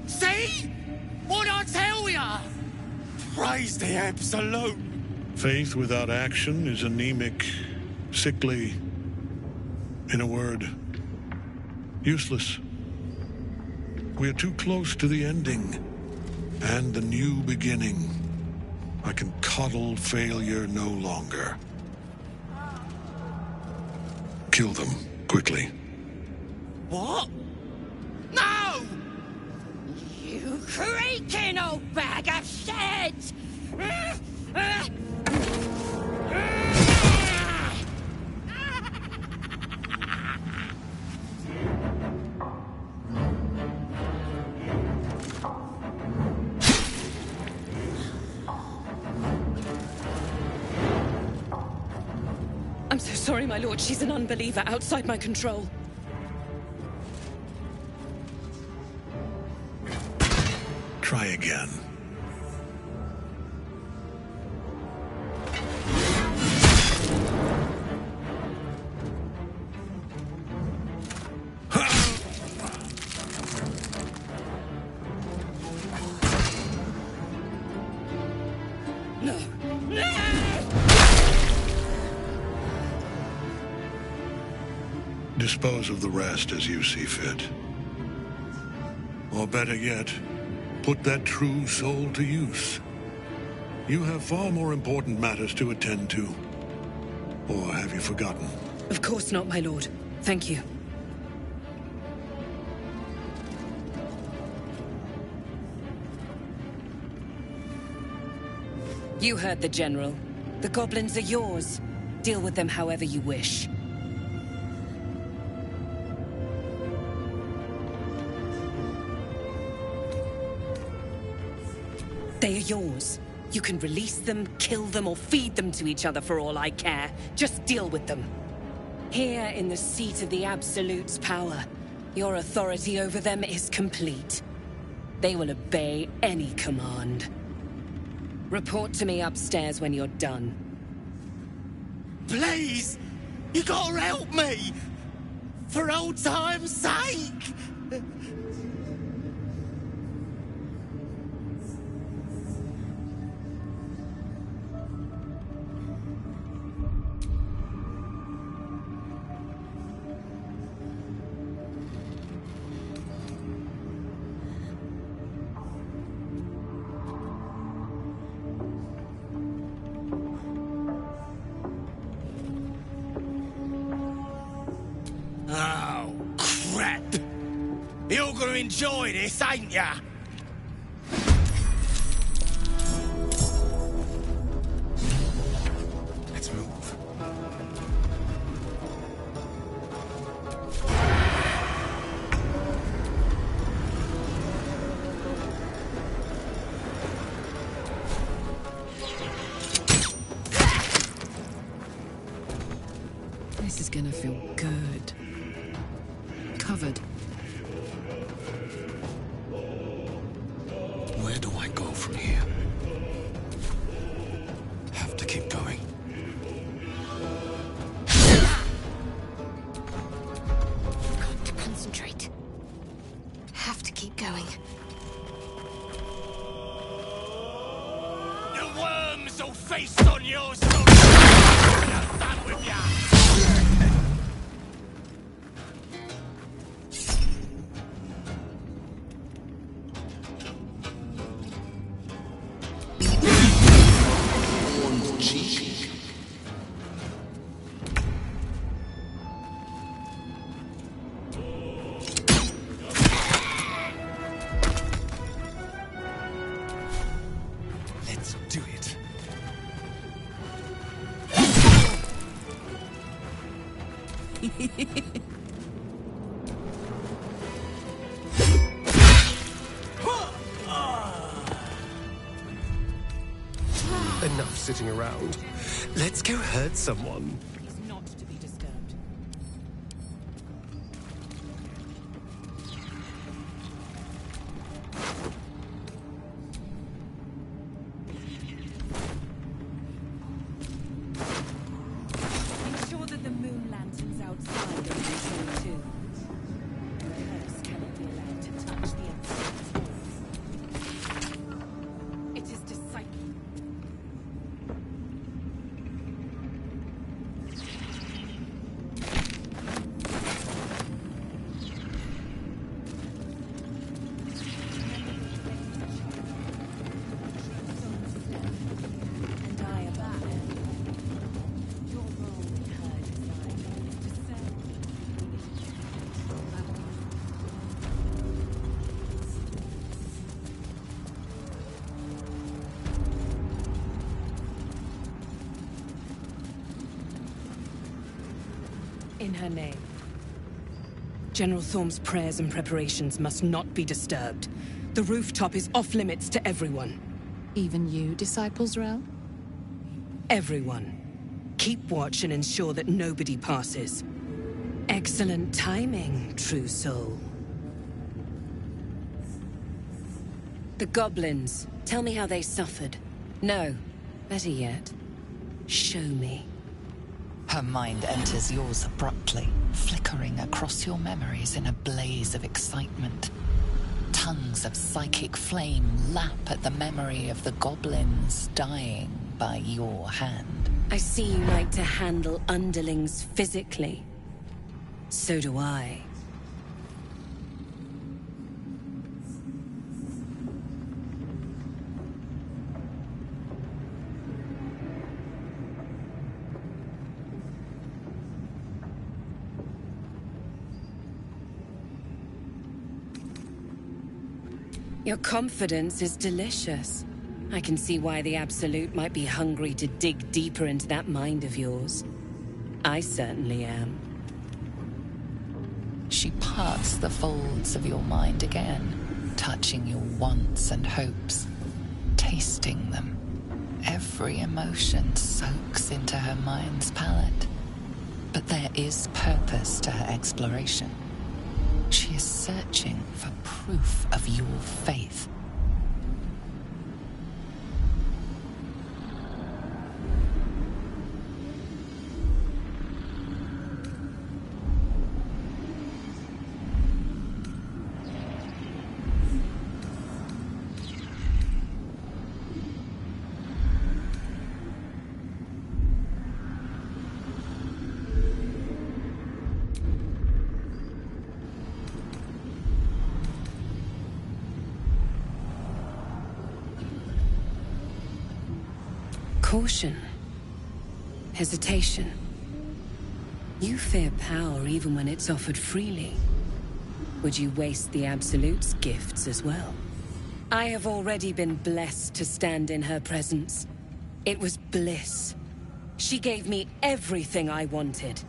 See? What'd I tell ya? Praise the Absolute. Faith without action is anemic, sickly, in a word, useless. We are too close to the ending and the new beginning. I can coddle failure no longer. Kill them, quickly. What? No! You creaking old bag of shit! I'm so sorry, my lord. She's an unbeliever outside my control. Try again. Dispose of the rest as you see fit. Or better yet, put that true soul to use. You have far more important matters to attend to. Or have you forgotten? Of course not, my lord. Thank you. You heard the General. The goblins are yours. Deal with them however you wish. They are yours. You can release them, kill them, or feed them to each other for all I care. Just deal with them. Here in the seat of the Absolute's power, your authority over them is complete. They will obey any command. Report to me upstairs when you're done. Please! You gotta help me! For old time's sake! Oh, crap! You're gonna enjoy this, ain't ya? Let's move. This is gonna feel good. Covered. face on your soul! I'm done with ya! Let's do it. Enough sitting around. Let's go hurt someone. He's not to be disturbed. Ensure that the moon lanterns outside are visual too. The curse cannot be allowed to touch the Absolute's wall. It is disciple. And I above him. Your role in her design is to serve in her name. General Thorm's prayers and preparations must not be disturbed. The rooftop is off limits to everyone. Even you, Disciples Realm? Everyone. Keep watch and ensure that nobody passes. Excellent timing, true soul. The goblins. Tell me how they suffered. No. Better yet, show me. Her mind enters yours abruptly, flickering across your memories in a blaze of excitement. Tongues of psychic flame lap at the memory of the goblins dying by your hand. I see you like to handle underlings physically. So do I. Your confidence is delicious. I can see why the Absolute might be hungry to dig deeper into that mind of yours. I certainly am. She parts the folds of your mind again, touching your wants and hopes, tasting them. Every emotion soaks into her mind's palate. But there is purpose to her exploration. She is searching for proof of your faith. Caution. Hesitation. You fear power even when it's offered freely. Would you waste the Absolute's gifts as well? I have already been blessed to stand in her presence. It was bliss. She gave me everything I wanted.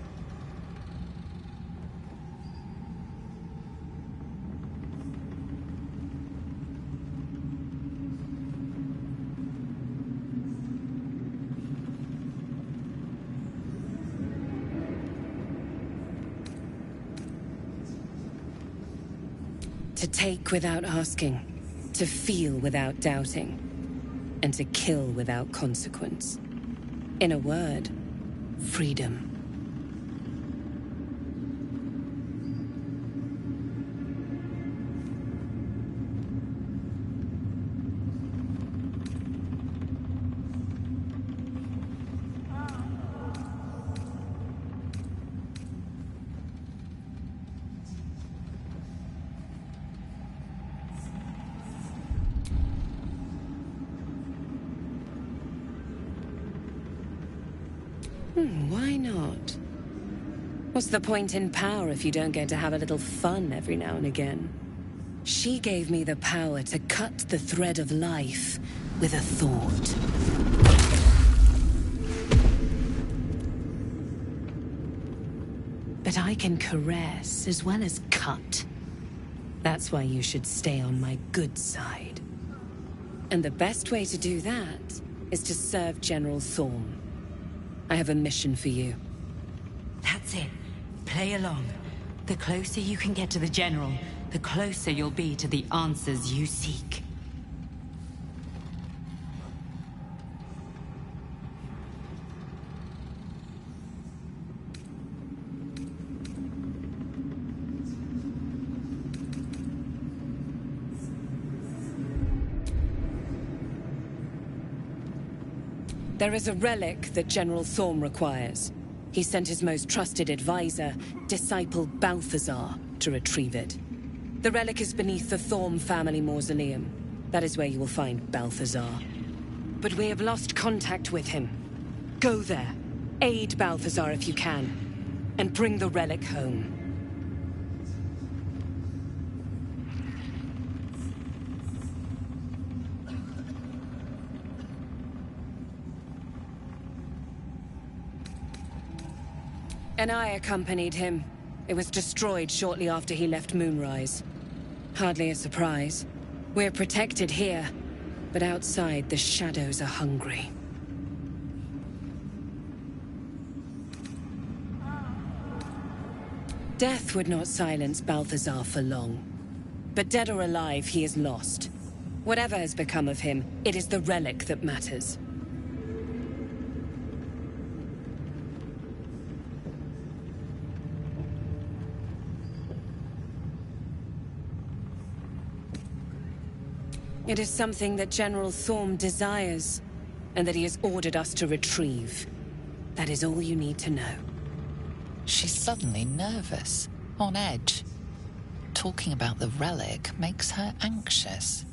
To take without asking, to feel without doubting, and to kill without consequence. In a word, freedom. Why not? What's the point in power if you don't get to have a little fun every now and again? She gave me the power to cut the thread of life with a thought. But I can caress as well as cut. That's why you should stay on my good side. And the best way to do that is to serve General Thorm. I have a mission for you. That's it. Play along. The closer you can get to the General, the closer you'll be to the answers you seek. There is a relic that General Thorm requires. He sent his most trusted advisor, disciple Balthazar, to retrieve it. The relic is beneath the Thorm family mausoleum. That is where you will find Balthazar. But we have lost contact with him. Go there, aid Balthazar if you can, and bring the relic home. And I accompanied him. It was destroyed shortly after he left Moonrise. Hardly a surprise. We're protected here, but outside the shadows are hungry. Death would not silence Balthazar for long. But dead or alive, he is lost. Whatever has become of him, it is the relic that matters. It is something that General Thorm desires, and that he has ordered us to retrieve. That is all you need to know. She's suddenly nervous, on edge. Talking about the relic makes her anxious.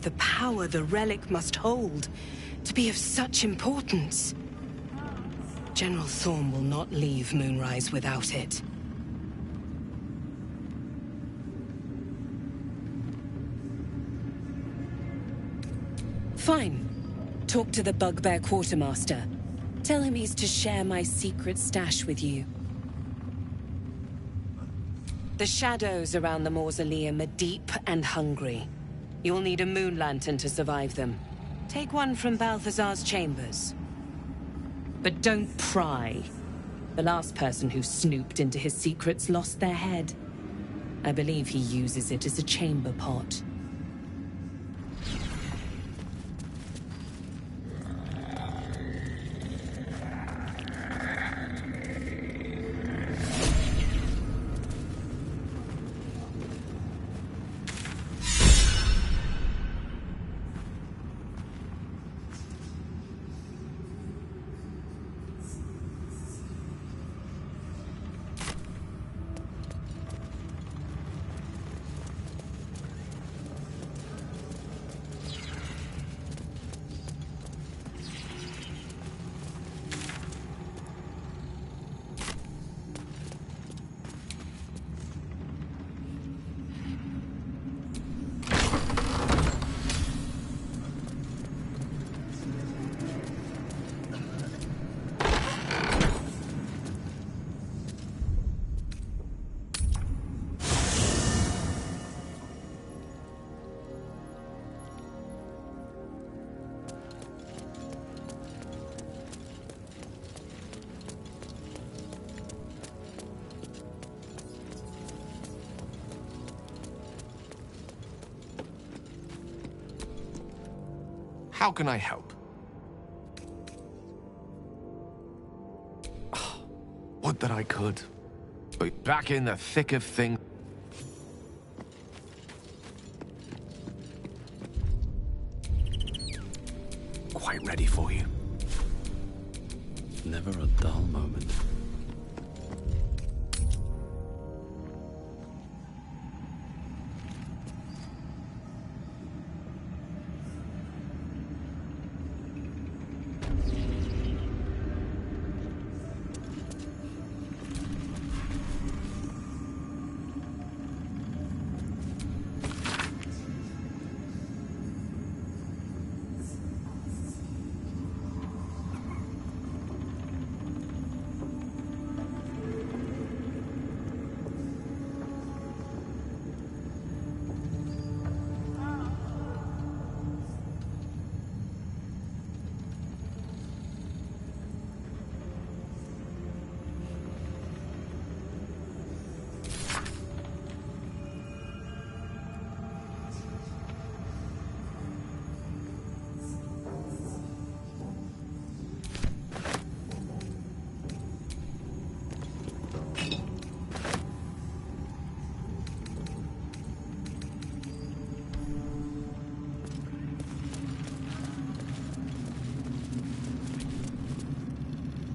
The power the relic must hold to be of such importance. General Thorm will not leave Moonrise without it. Fine. Talk to the Bugbear Quartermaster. Tell him he's to share my secret stash with you. The shadows around the mausoleum are deep and hungry. You'll need a moon lantern to survive them. Take one from Balthazar's chambers. But don't pry. The last person who snooped into his secrets lost their head. I believe he uses it as a chamber pot. How can I help? Would that I could. But back in the thick of things. right ready for you. Never a dull moment.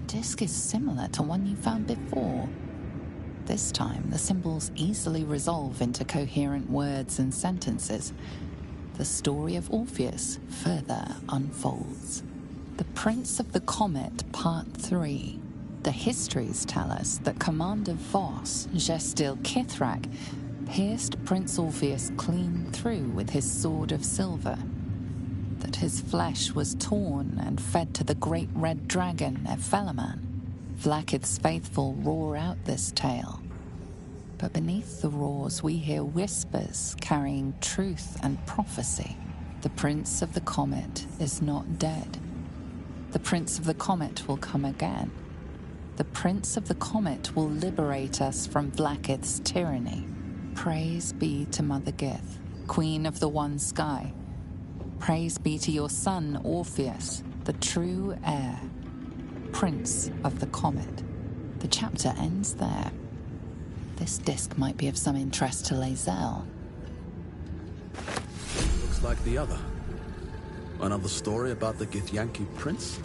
Disc is similar to one you found before. This time, the symbols easily resolve into coherent words and sentences. The story of Orpheus further unfolds. The Prince of the Comet, Part 3. The histories tell us that Commander Voss, Gestil Kithrak, pierced Prince Orpheus clean through with his sword of silver. That his flesh was torn and fed to the great red dragon, Ephelaman. Vlaakith's faithful roar out this tale. But beneath the roars we hear whispers carrying truth and prophecy. The Prince of the Comet is not dead. The Prince of the Comet will come again. The Prince of the Comet will liberate us from Vlaakith's tyranny. Praise be to Mother Gith, Queen of the One Sky. Praise be to your son, Orpheus, the true heir, Prince of the Comet. The chapter ends there. This disc might be of some interest to Lae'zel. Looks like the other. Another story about the Githyanki prince?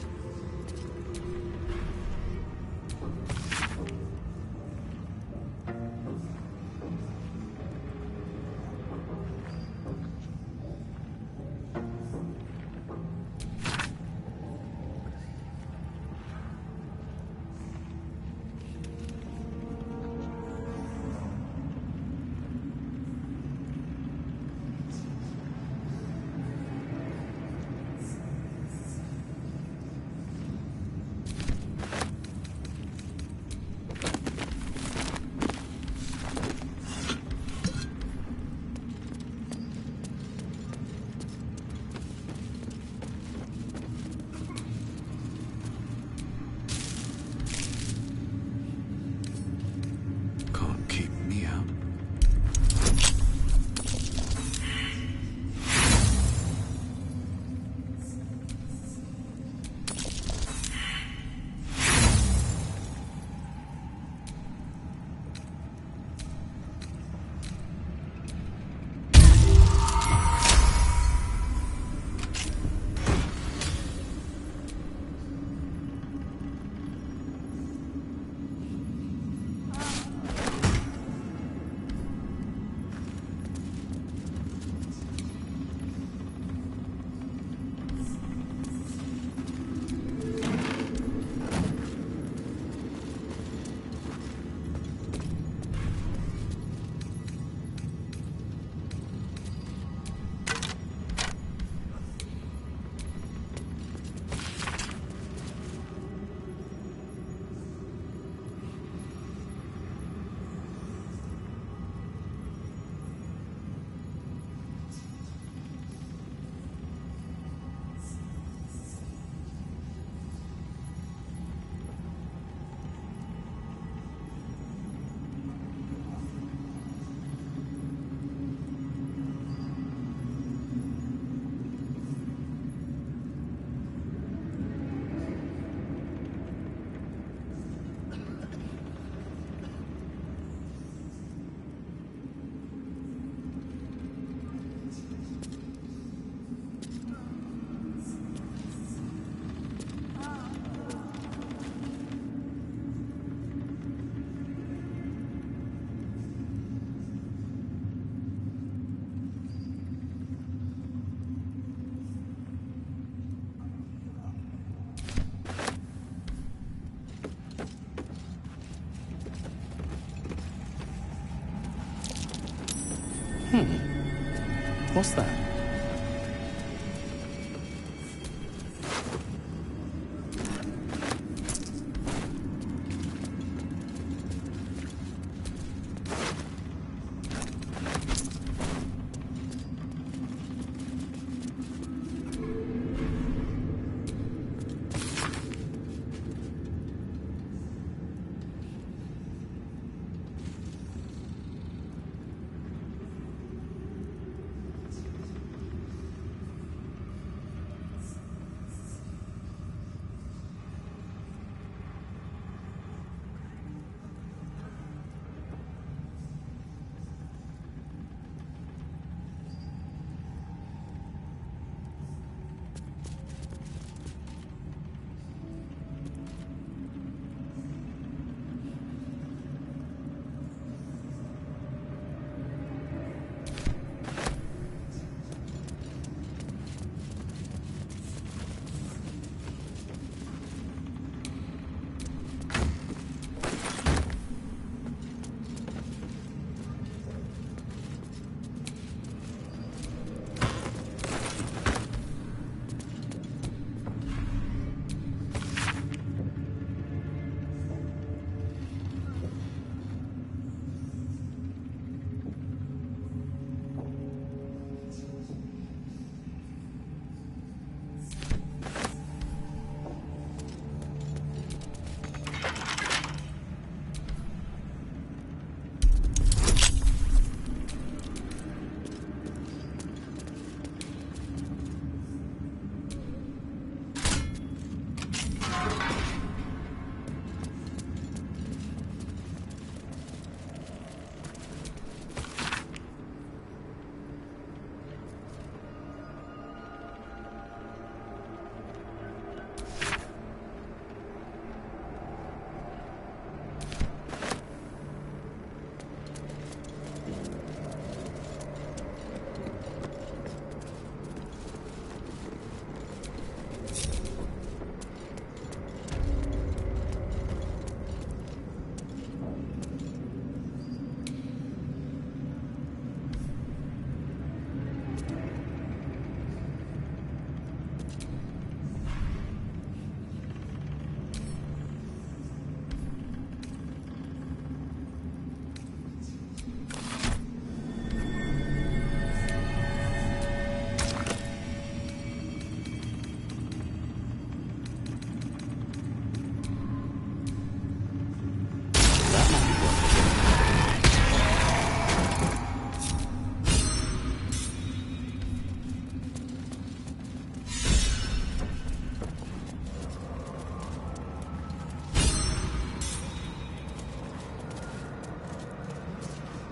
What's that?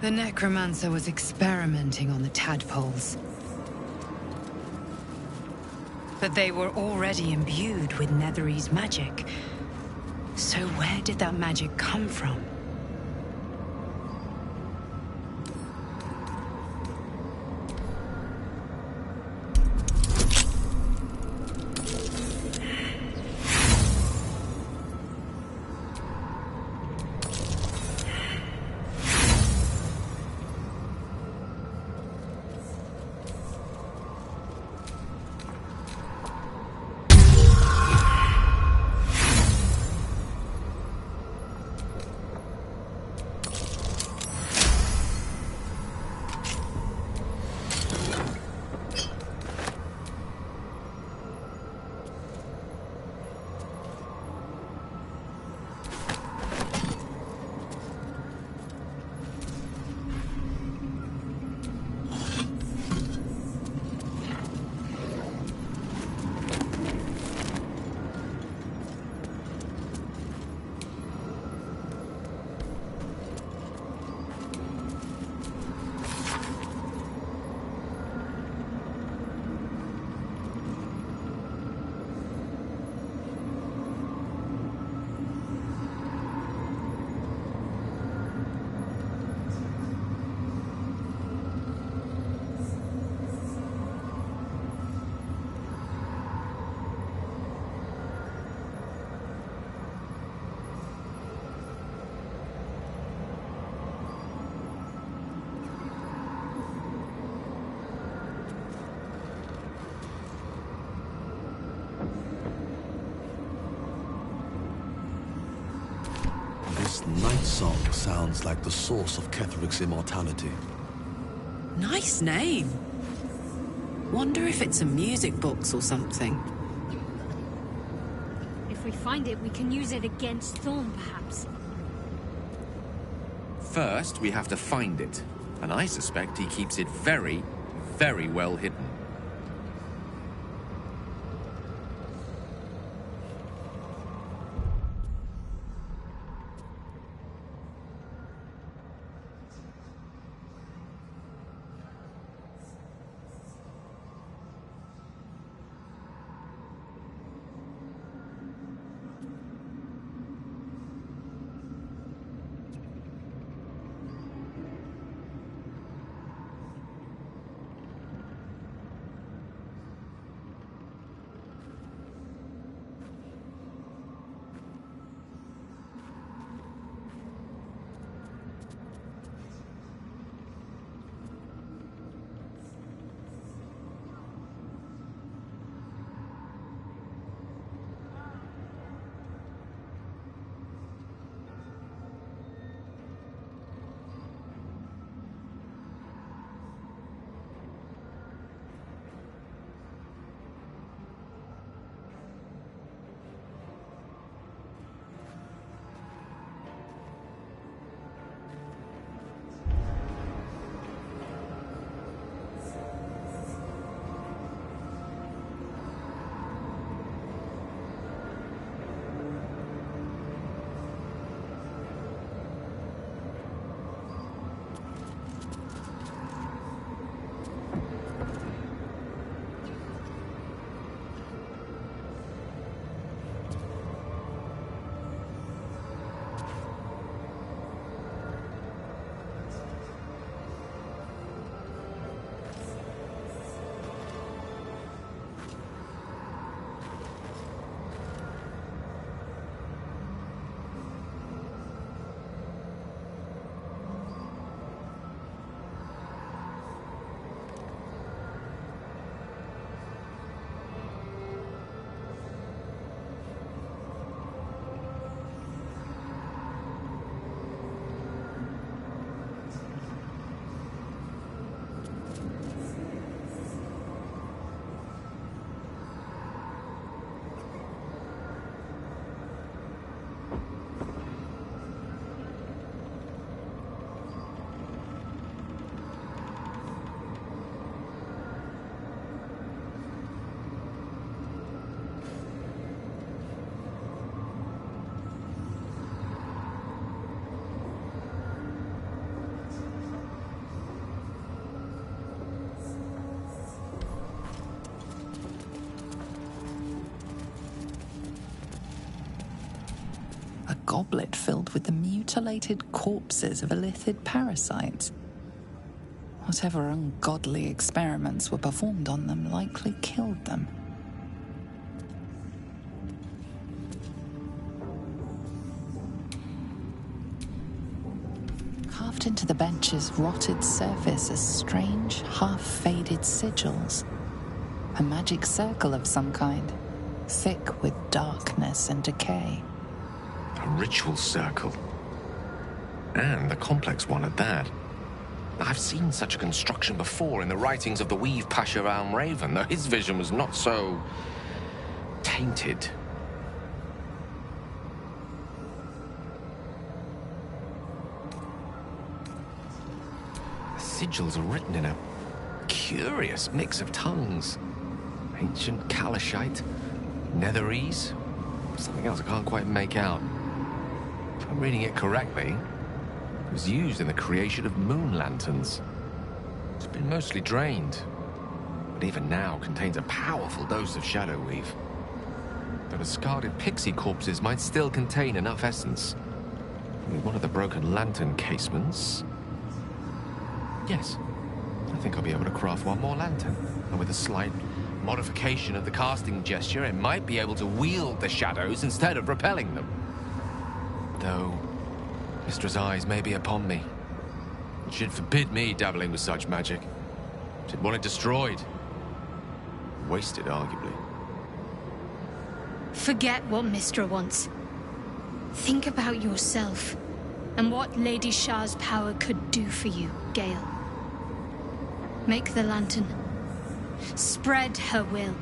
The necromancer was experimenting on the tadpoles. But they were already imbued with Nethery's magic. So where did that magic come from? sounds like the source of Ketheric's immortality. Nice name. Wonder if it's a music box or something. If we find it, we can use it against Thorn, perhaps. First, we have to find it. And I suspect he keeps it very, very well hidden. Goblet filled with the mutilated corpses of illithid parasites. Whatever ungodly experiments were performed on them likely killed them. Carved into the bench's rotted surface are strange, half-faded sigils. A magic circle of some kind, thick with darkness and decay. A ritual circle. And a complex one at that. I've seen such a construction before in the writings of the Weave Pasha Raven, though his vision was not so tainted. The sigils are written in a curious mix of tongues. Ancient Kalashite, Netherese, something else I can't quite make out. If I'm reading it correctly, it was used in the creation of moon lanterns. It's been mostly drained, but even now contains a powerful dose of shadow weave. The discarded pixie corpses might still contain enough essence. With one of the broken lantern casements... Yes, I think I'll be able to craft one more lantern. And with a slight modification of the casting gesture, it might be able to wield the shadows instead of repelling them. Though, Mistra's eyes may be upon me. She'd forbid me dabbling with such magic. She'd want it destroyed. Wasted, arguably. Forget what Mistra wants. Think about yourself. and what Lady Shah's power could do for you, Gale. Make the lantern. Spread her will.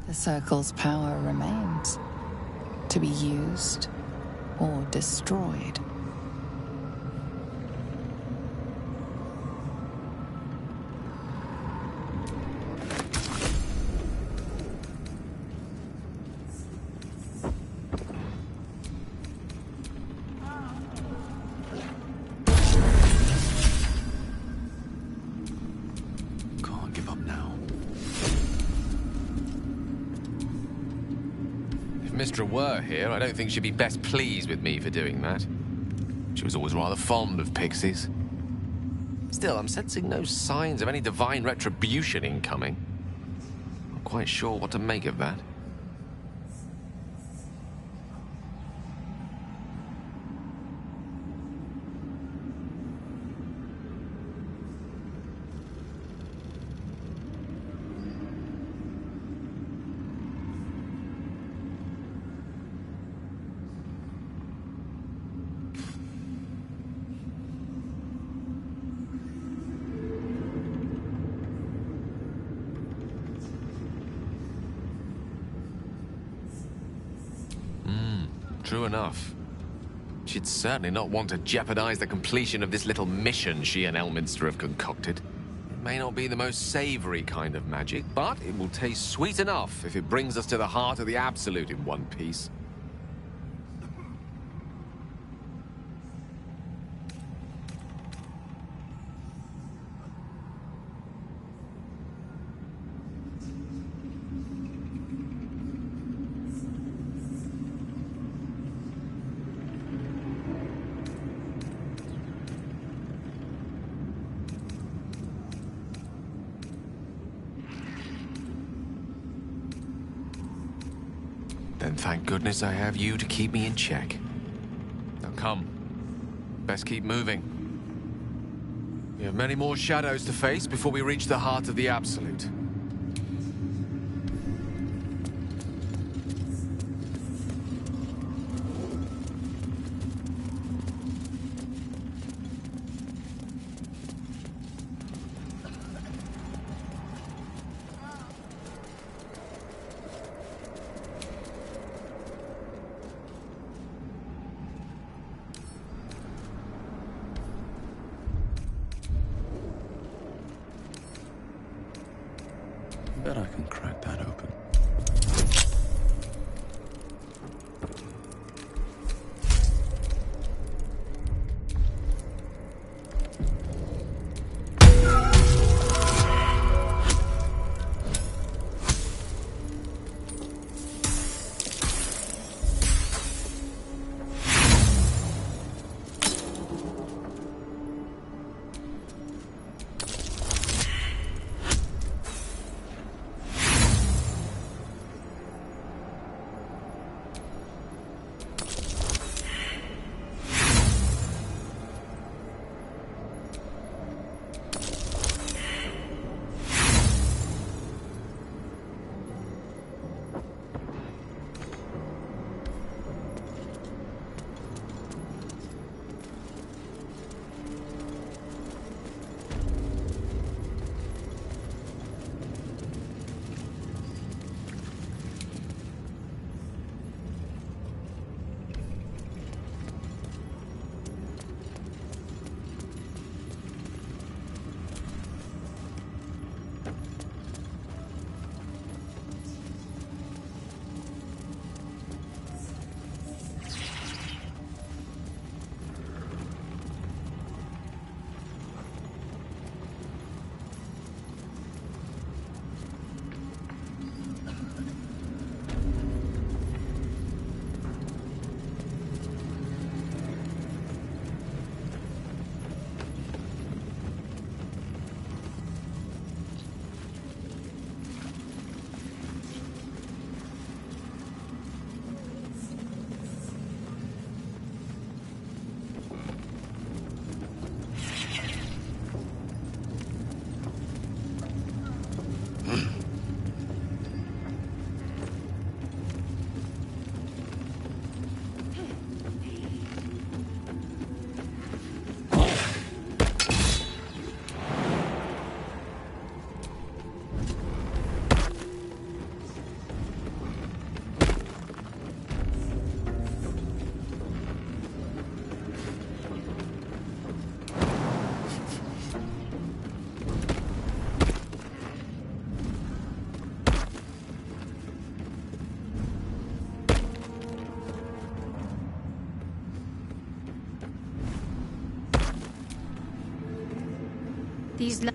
The Circle's power remains, to be used or destroyed. Can't give up now. If Mystra were here, I don't think she'd be best pleased with me for doing that. She was always rather fond of pixies. Still, I'm sensing no signs of any divine retribution incoming. Not quite sure what to make of that. True enough. She'd certainly not want to jeopardize the completion of this little mission she and Elminster have concocted. It may not be the most savory kind of magic, but it will taste sweet enough if it brings us to the heart of the Absolute in one piece. Then thank goodness I have you to keep me in check. Now come. Best keep moving. We have many more shadows to face before we reach the heart of the Absolute. Bet I can crack that open.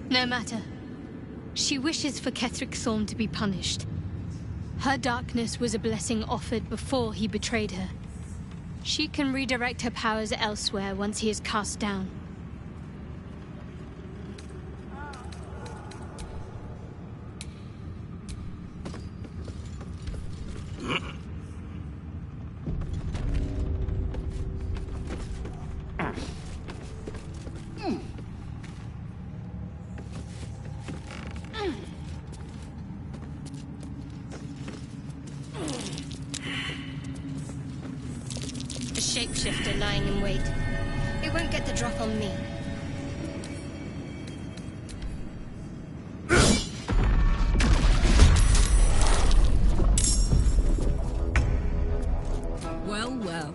No matter. She wishes for Ketheric Thorn to be punished. Her darkness was a blessing offered before he betrayed her. She can redirect her powers elsewhere once he is cast down. Shapeshifter lying in wait. It won't get the drop on me. Well, well.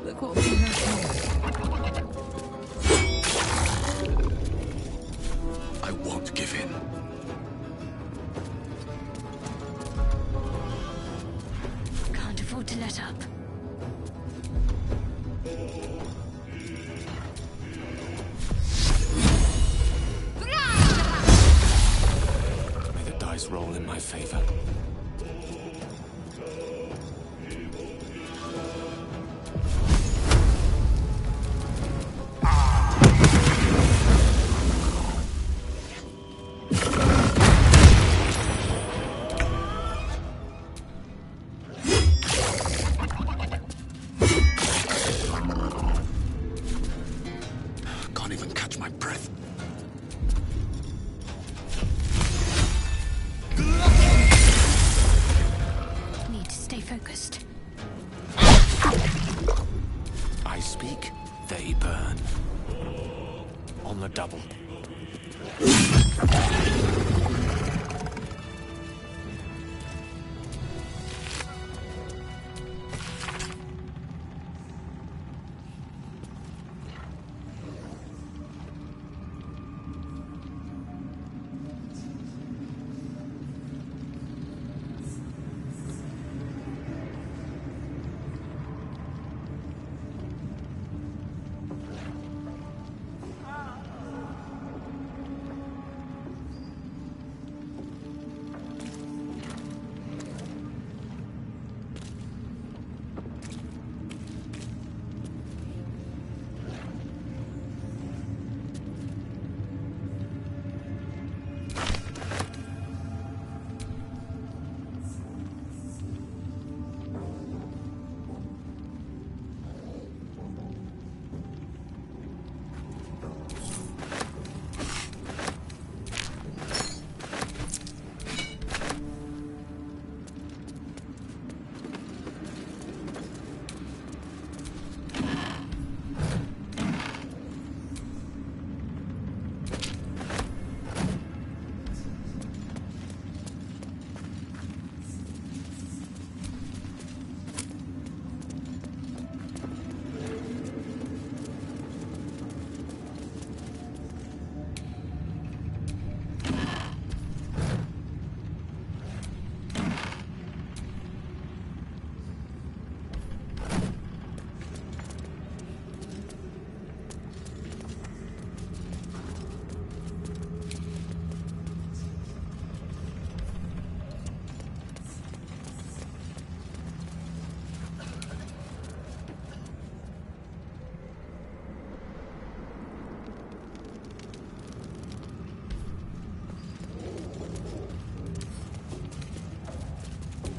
Look what we have here. I won't give in. Can't afford to let up. May the dice roll in my favor. Can't even catch my breath. Need to stay focused. I speak, they burn. On the double.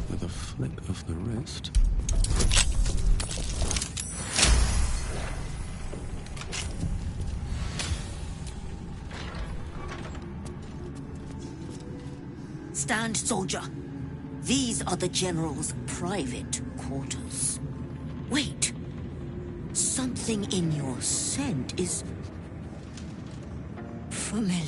With a flick of the wrist. Stand, soldier. These are the General's private quarters. Wait. Something in your scent is familiar.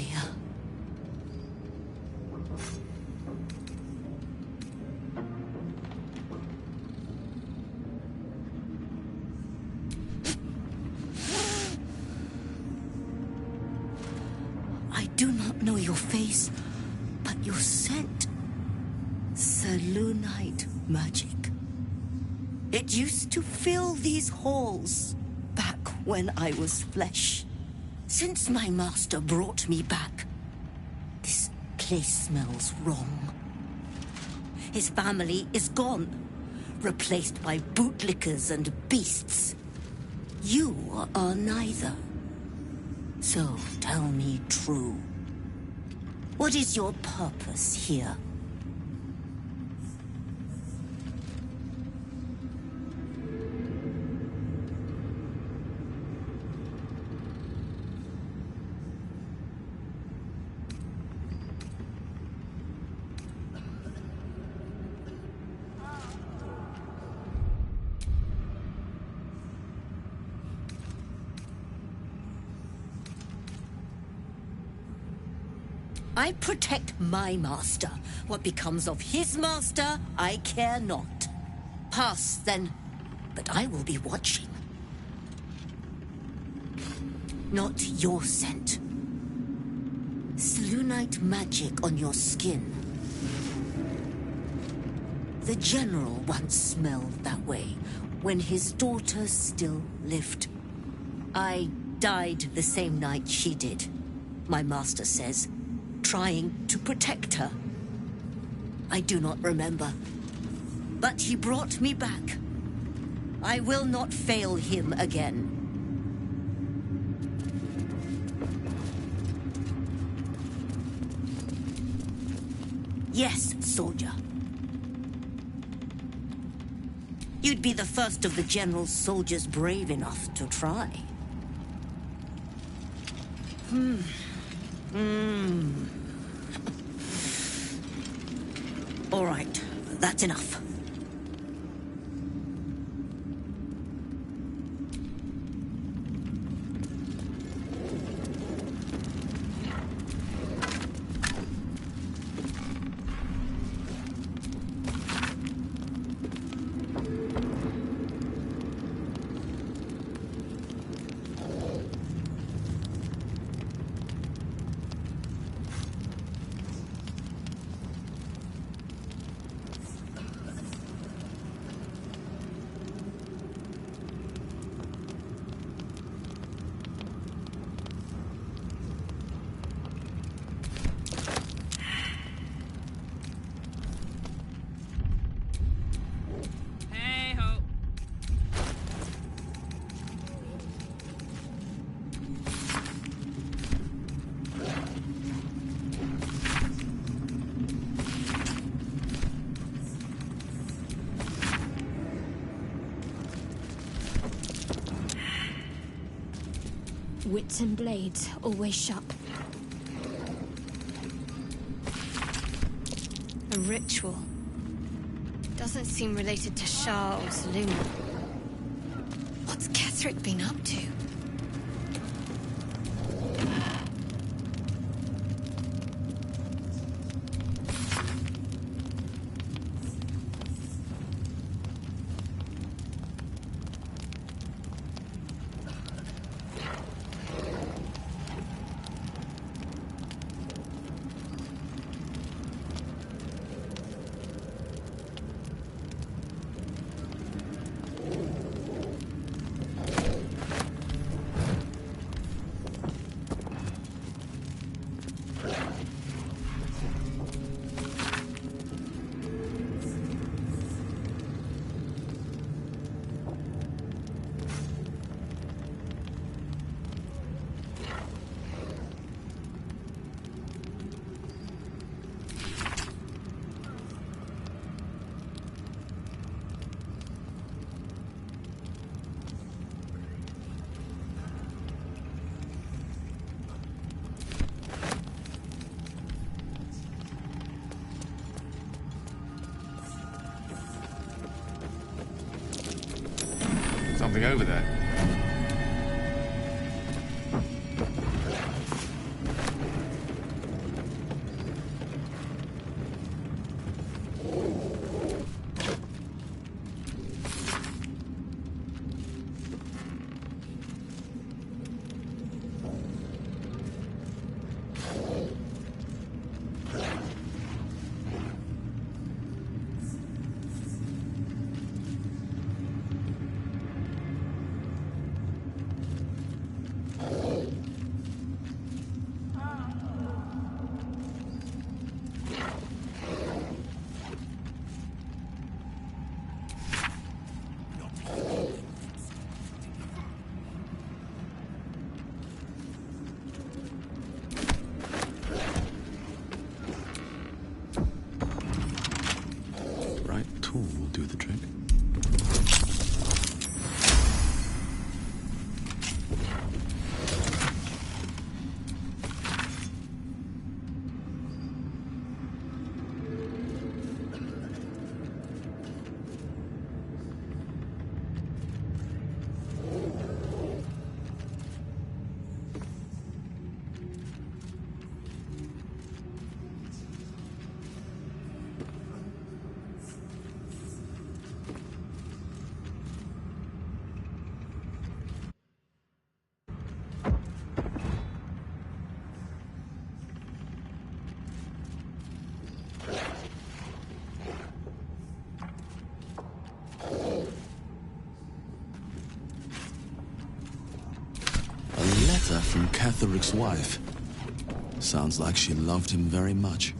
I do not know your face, but your scent. Selûnite magic. It used to fill these halls back when I was flesh. Since my master brought me back, this place smells wrong. His family is gone, replaced by bootlickers and beasts. You are neither. So tell me true. What is your purpose here? I protect my master. What becomes of his master, I care not. Pass, then. But I will be watching. Not your scent. Selûnite magic on your skin. The general once smelled that way, when his daughter still lived. I died the same night she did, my master says, trying to protect her. I do not remember. But he brought me back. I will not fail him again. Yes, soldier. You'd be the first of the general's soldiers brave enough to try. All right, that's enough. Wits and blades, always sharp. A ritual. Doesn't seem related to Shah or Selûne. What's Ketheric been up to? Something over there. tool will do the trick. From Catheric's wife. Sounds like she loved him very much.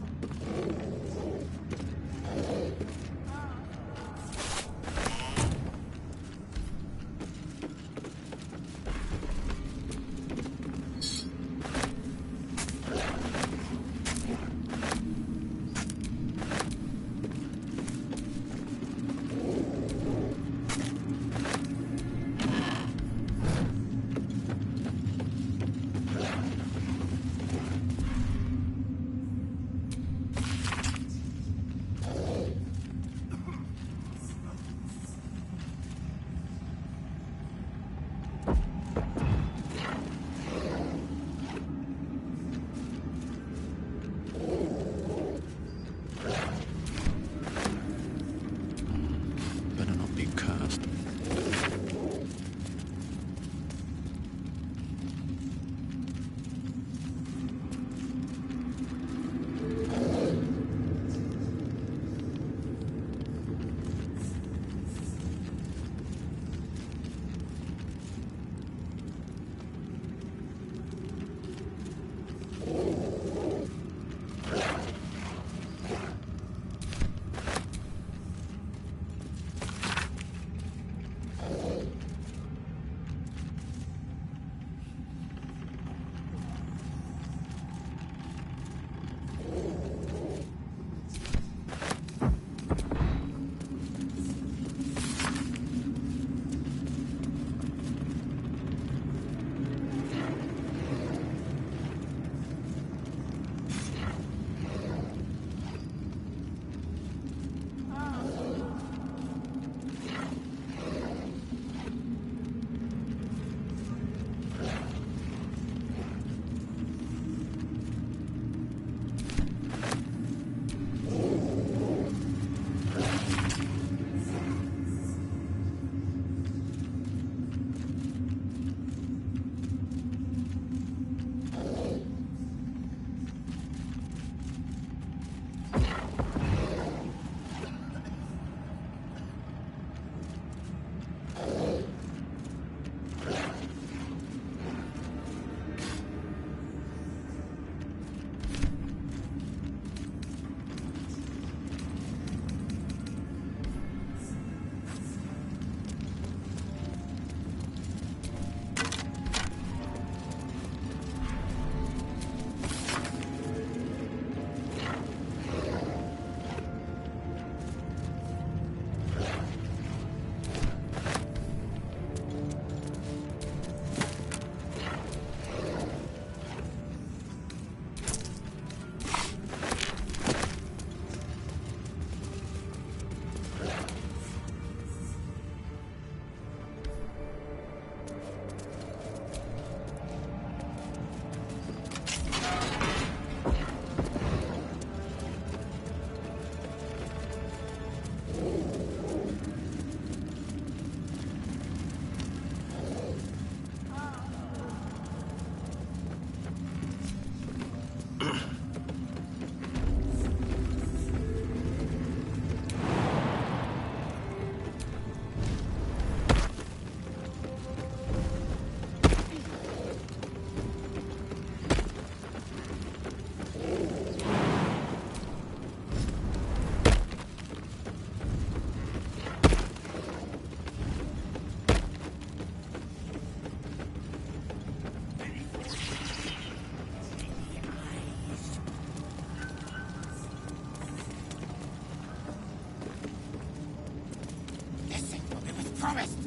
promised!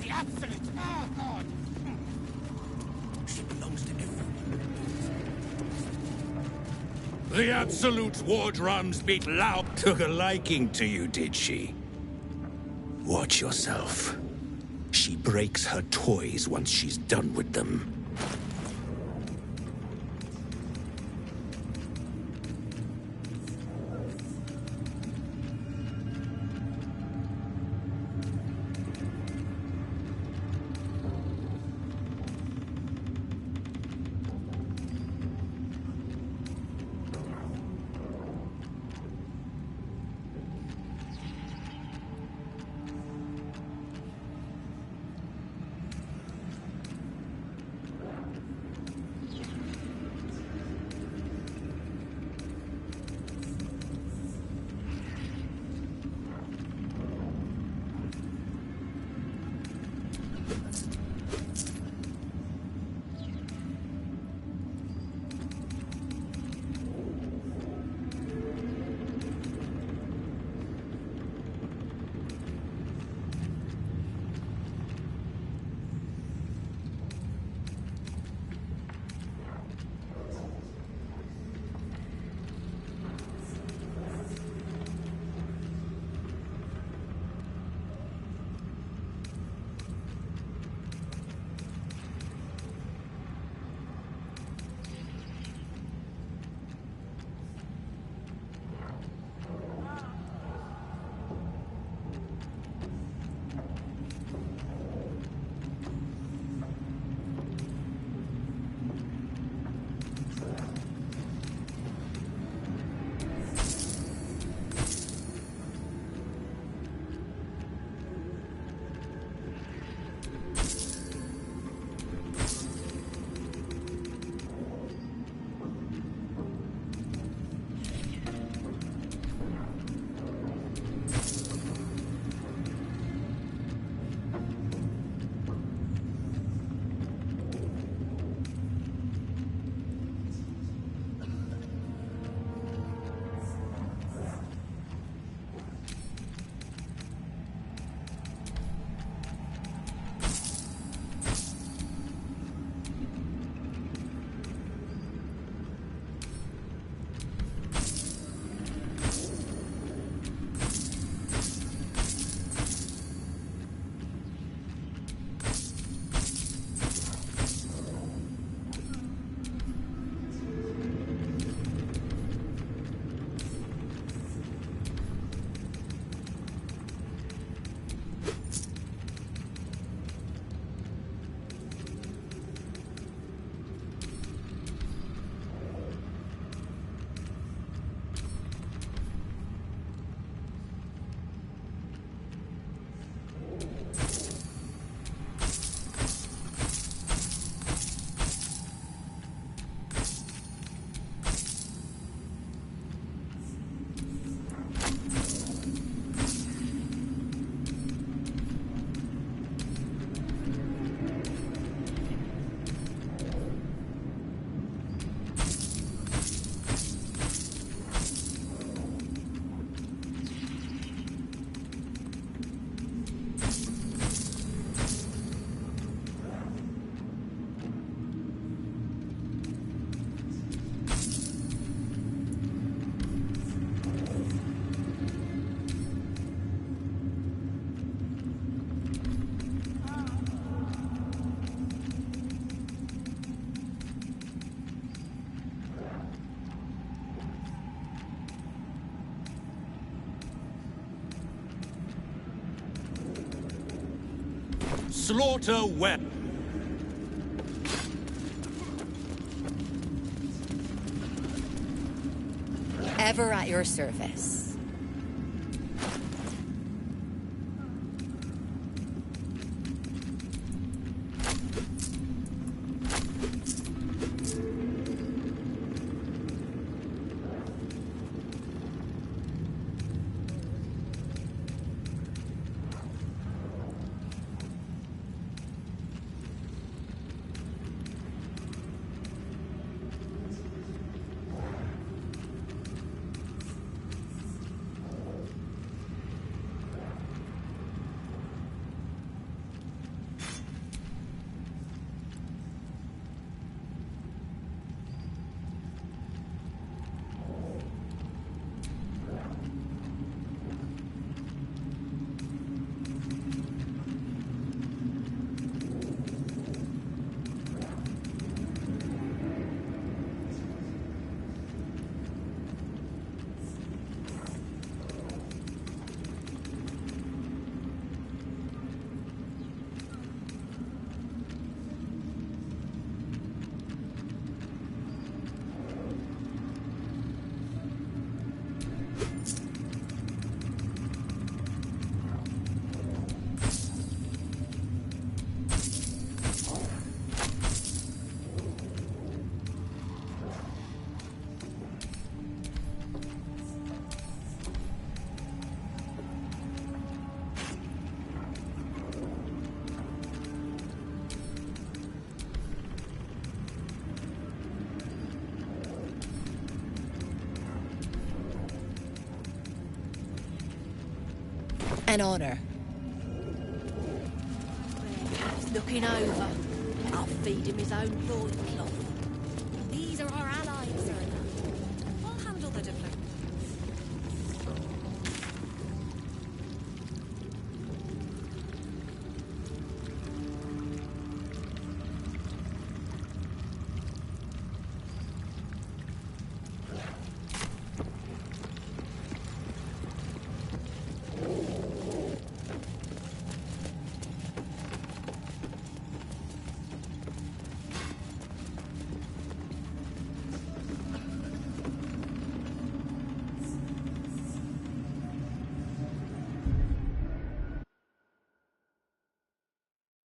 The Absolute! Oh, God! She belongs to everyone. The Absolute's war drums beat loud. Took a liking to you, did she? Watch yourself. She breaks her toys once she's done with them. Slaughter well. Ever at your service. An honor. Looking over. I'll feed him his own loincloth.